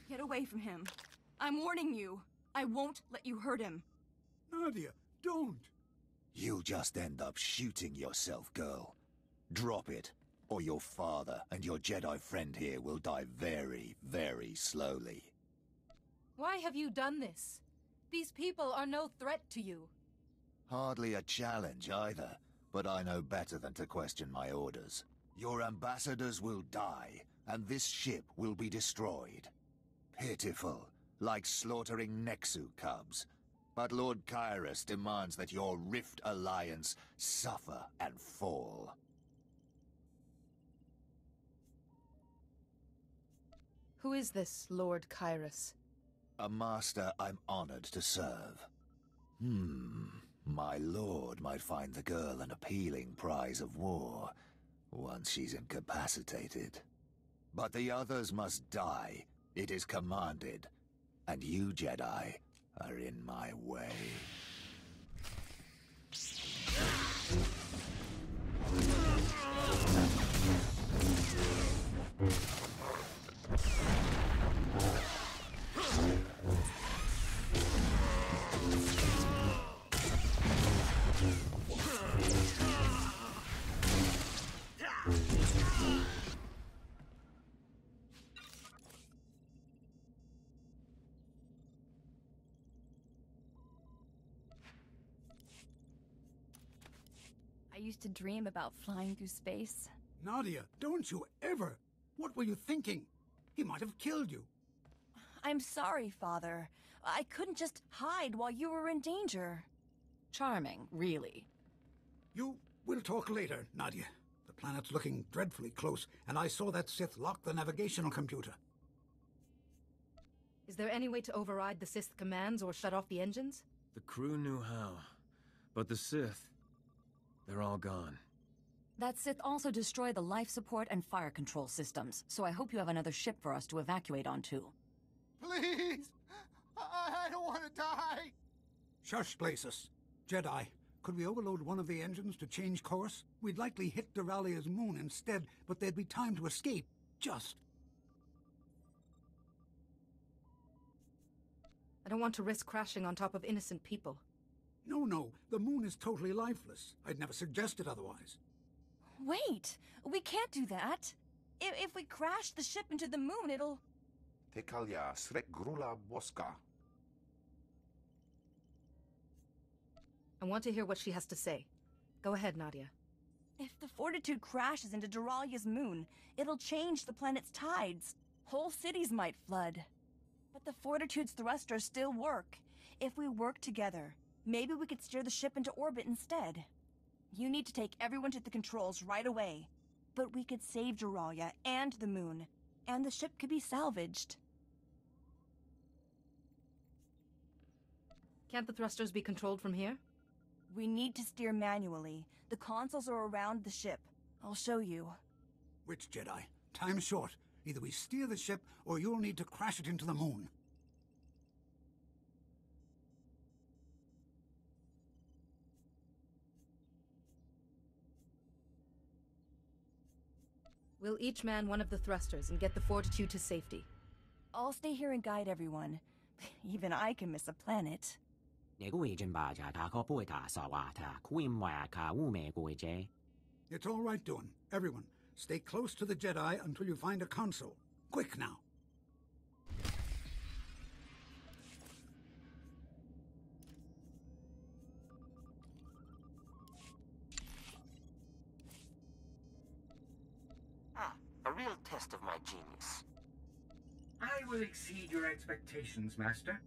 Get away from him. I'm warning you. I won't let you hurt him. Nadia, don't! You'll just end up shooting yourself, girl. Drop it, or your father and your Jedi friend here will die very, very slowly. Why have you done this? These people are no threat to you. Hardly a challenge either, but I know better than to question my orders. Your ambassadors will die, and this ship will be destroyed. Pitiful, like slaughtering Nexu cubs. But Lord Kyrus demands that your Rift Alliance suffer and fall. Who is this Lord Kyrus? A master I'm honored to serve. My lord might find the girl an appealing prize of war, once she's incapacitated. But the others must die. It is commanded. And you, Jedi, are in my way. I used to dream about flying through space. Nadia, don't you ever! What were you thinking? He might have killed you. I'm sorry, Father. I couldn't just hide while you were in danger. Charming, really. We'll talk later, Nadia. The planet's looking dreadfully close, and I saw that Sith lock the navigational computer. Is there any way to override the Sith commands or shut off the engines? The crew knew how, but the Sith, they're all gone. That Sith also destroyed the life support and fire control systems, so I hope you have another ship for us to evacuate onto. Please! I don't want to die! Shush, Places. Jedi, could we overload one of the engines to change course? We'd likely hit Duralia's moon instead, but there'd be time to escape. Just. I don't want to risk crashing on top of innocent people. No. The moon is totally lifeless. I'd never suggested otherwise. Wait! We can't do that! If we crash the ship into the moon, it'll... Tekalia srek grula boska. I want to hear what she has to say. Go ahead, Nadia. If the Fortitude crashes into Duralia's moon, it'll change the planet's tides. Whole cities might flood. But the Fortitude's thrusters still work. If we work together, maybe we could steer the ship into orbit instead. You need to take everyone to the controls right away. But we could save Duralia and the moon, and the ship could be salvaged. Can't the thrusters be controlled from here? We need to steer manually. The consoles are around the ship. I'll show you. Which Jedi? Time's short. Either we steer the ship, or you'll need to crash it into the moon. We'll each man one of the thrusters and get the Fortitude to safety. I'll stay here and guide everyone. Even I can miss a planet. It's all right, Dawn. Everyone, stay close to the Jedi until you find a console. Quick now. A real test of my genius. I will exceed your expectations, Master.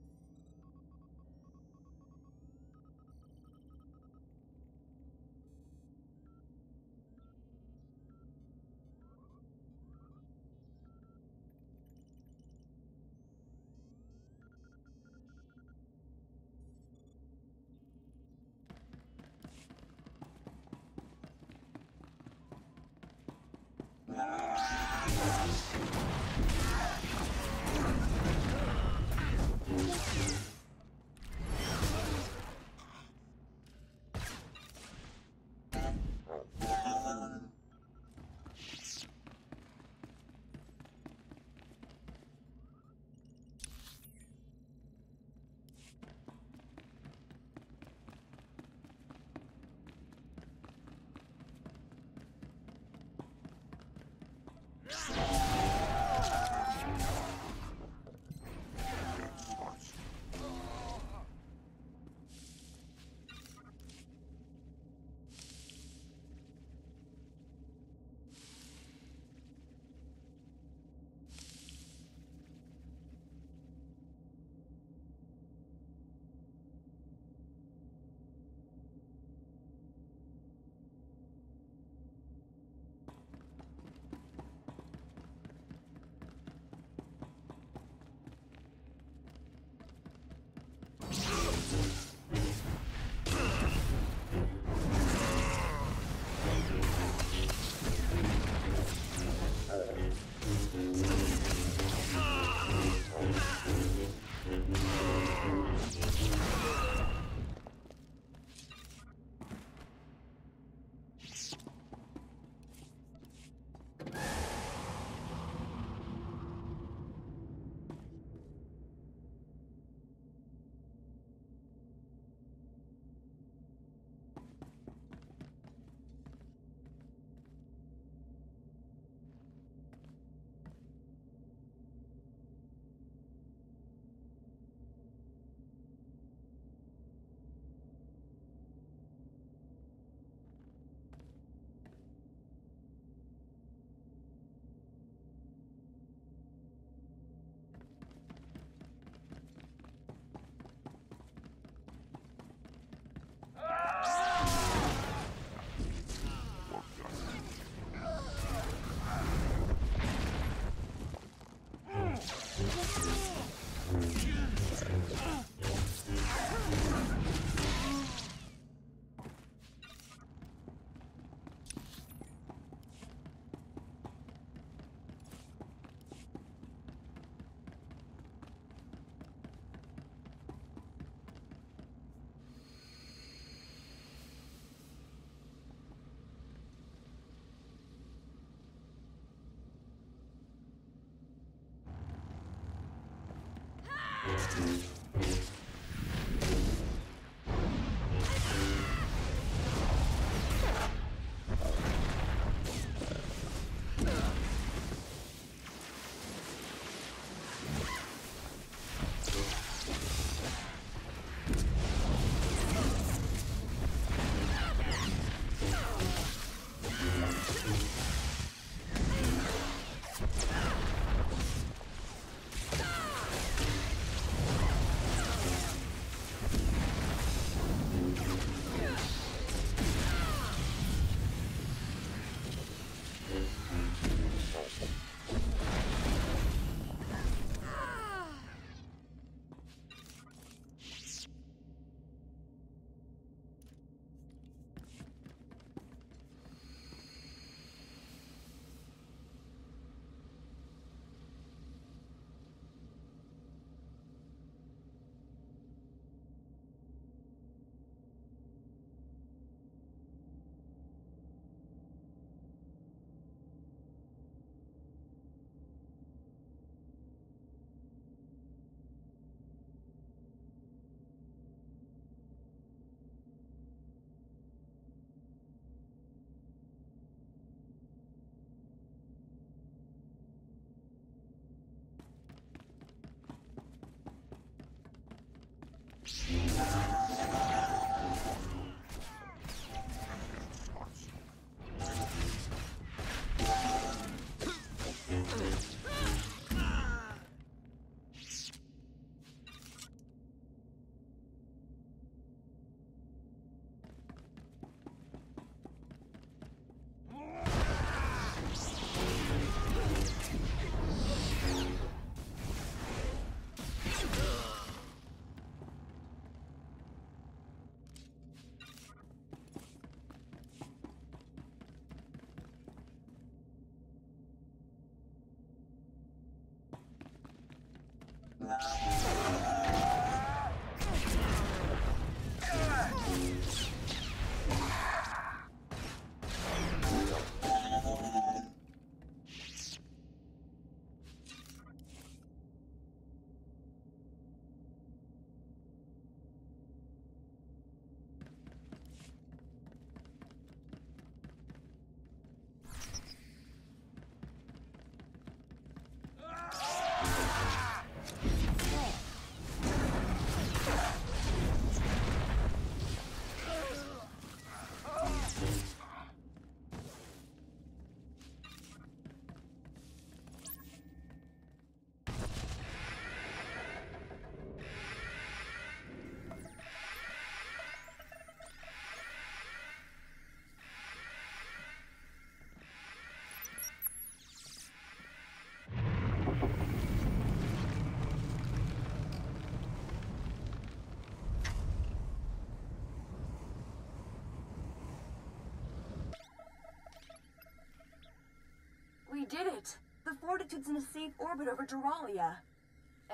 altitude's in a safe orbit over Duralia.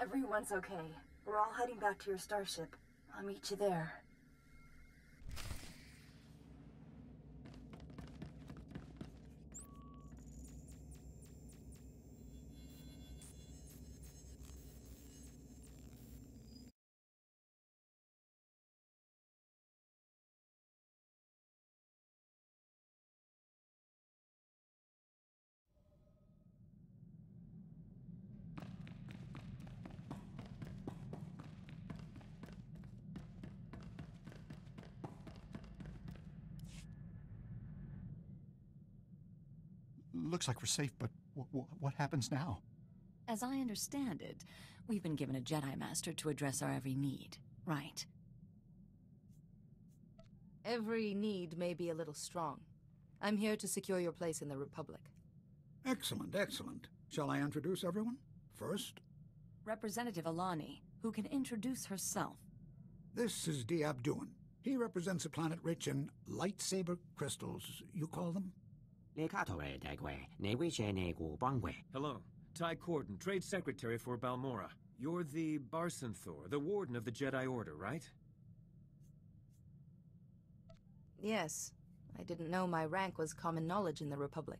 Everyone's okay. We're all heading back to your starship. I'll meet you there. Looks like we're safe, but what happens now? As I understand it, we've been given a Jedi Master to address our every need, right? Every need may be a little strong. I'm here to secure your place in the Republic. Excellent, excellent. Shall I introduce everyone? First, Representative Alani, who can introduce herself. this is Diabduan. He represents a planet rich in lightsaber crystals, you call them? Hello. Ty Corden, Trade Secretary for Balmora. You're the Barsenthor, the Warden of the Jedi Order, right? Yes. I didn't know my rank was common knowledge in the Republic.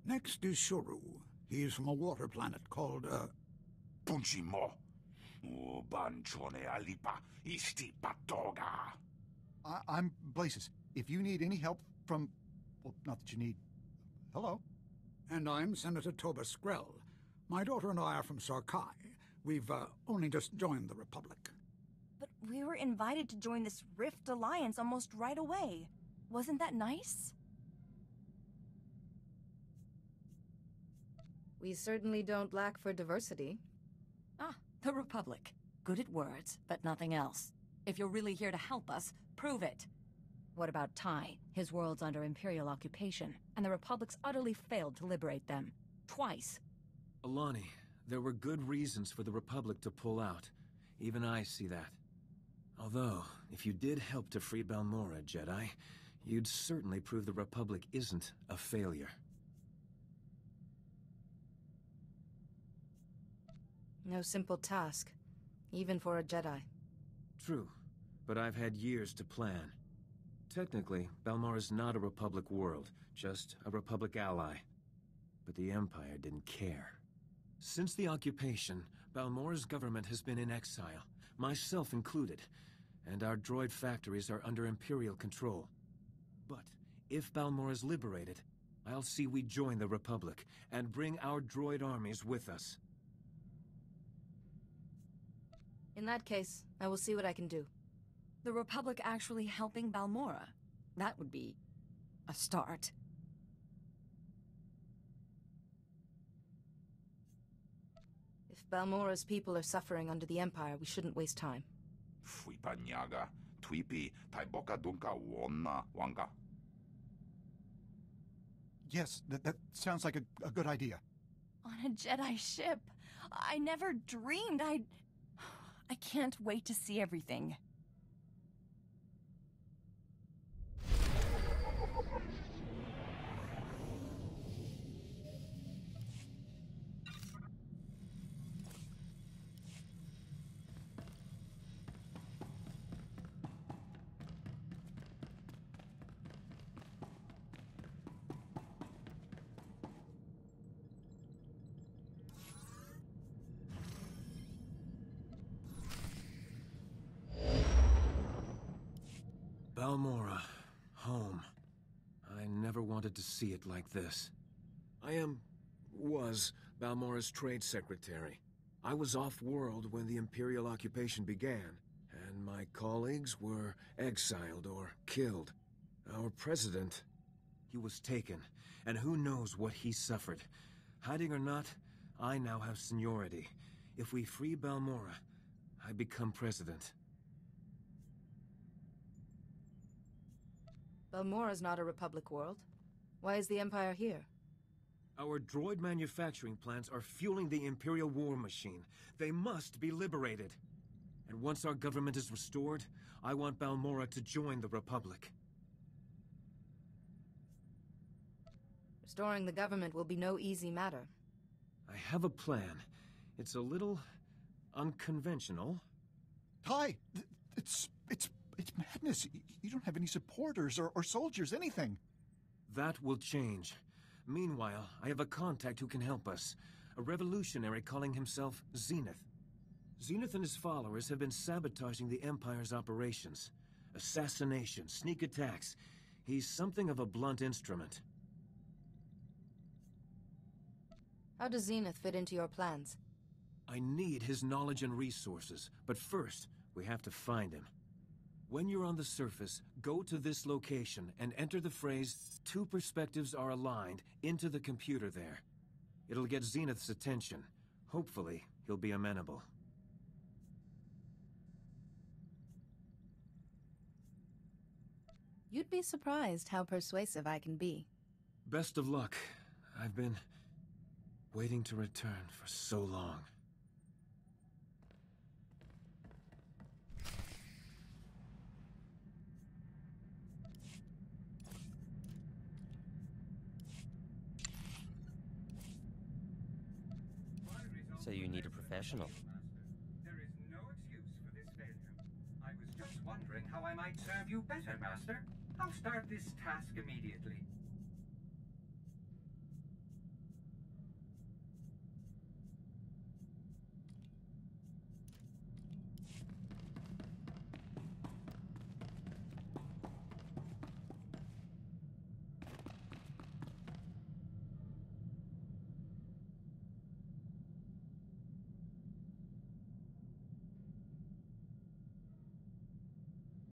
Next is Shuru. He's from a water planet called, Punchimo. Banchone alipa isti patoga. I'm Blazes. If you need any help from... Well, not that you need... Hello? And I'm Senator Toba Skrell. My daughter and I are from Sarkai. We've only just joined the Republic. But we were invited to join this Rift Alliance almost right away. Wasn't that nice? We certainly don't lack for diversity. Ah, the Republic. Good at words, but nothing else. If you're really here to help us, prove it. What about Ty? His world's under Imperial occupation, and the Republic's utterly failed to liberate them. Twice. Alani, there were good reasons for the Republic to pull out. Even I see that. Although, if you did help to free Balmora, Jedi, you'd certainly prove the Republic isn't a failure. No simple task, even for a Jedi. True, but I've had years to plan. Technically, Balmora's not a Republic world, just a Republic ally. But the Empire didn't care. Since the occupation, Balmora's government has been in exile, myself included, and our droid factories are under Imperial control. But if Balmora's liberated, I'll see we join the Republic and bring our droid armies with us. In that case, I will see what I can do. The Republic actually helping Balmora? That would be a start. If Balmora's people are suffering under the Empire, we shouldn't waste time. Fuipanyaga, Twipi, Taiboka Dunka Wonna Wanga. Yes, that sounds like a good idea. On a Jedi ship. I never dreamed I can't wait to see everything. Balmora, home. I never wanted to see it like this. was Balmora's trade secretary. I was off-world when the Imperial occupation began, and my colleagues were exiled or killed. Our president, he was taken, and who knows what he suffered. Hiding or not, I now have seniority. If we free Balmora, I become president. Balmora's not a Republic world. Why is the Empire here? Our droid manufacturing plants are fueling the Imperial war machine. They must be liberated. And once our government is restored, I want Balmora to join the Republic. Restoring the government will be no easy matter. I have a plan. It's a little unconventional. Ty, it's madness. You don't have any supporters or soldiers, anything. That will change. Meanwhile, I have a contact who can help us. A revolutionary calling himself Zenith. Zenith and his followers have been sabotaging the Empire's operations. Assassination, sneak attacks. He's something of a blunt instrument. How does Zenith fit into your plans? I need his knowledge and resources, but first, we have to find him. When you're on the surface, go to this location and enter the phrase, "Two perspectives are aligned," into the computer there. It'll get Zenith's attention. Hopefully, he'll be amenable. You'd be surprised how persuasive I can be. Best of luck. I've been waiting to return for so long. So you need a professional. There is no excuse for this failure. I was just wondering how I might serve you better, Master. I'll start this task immediately.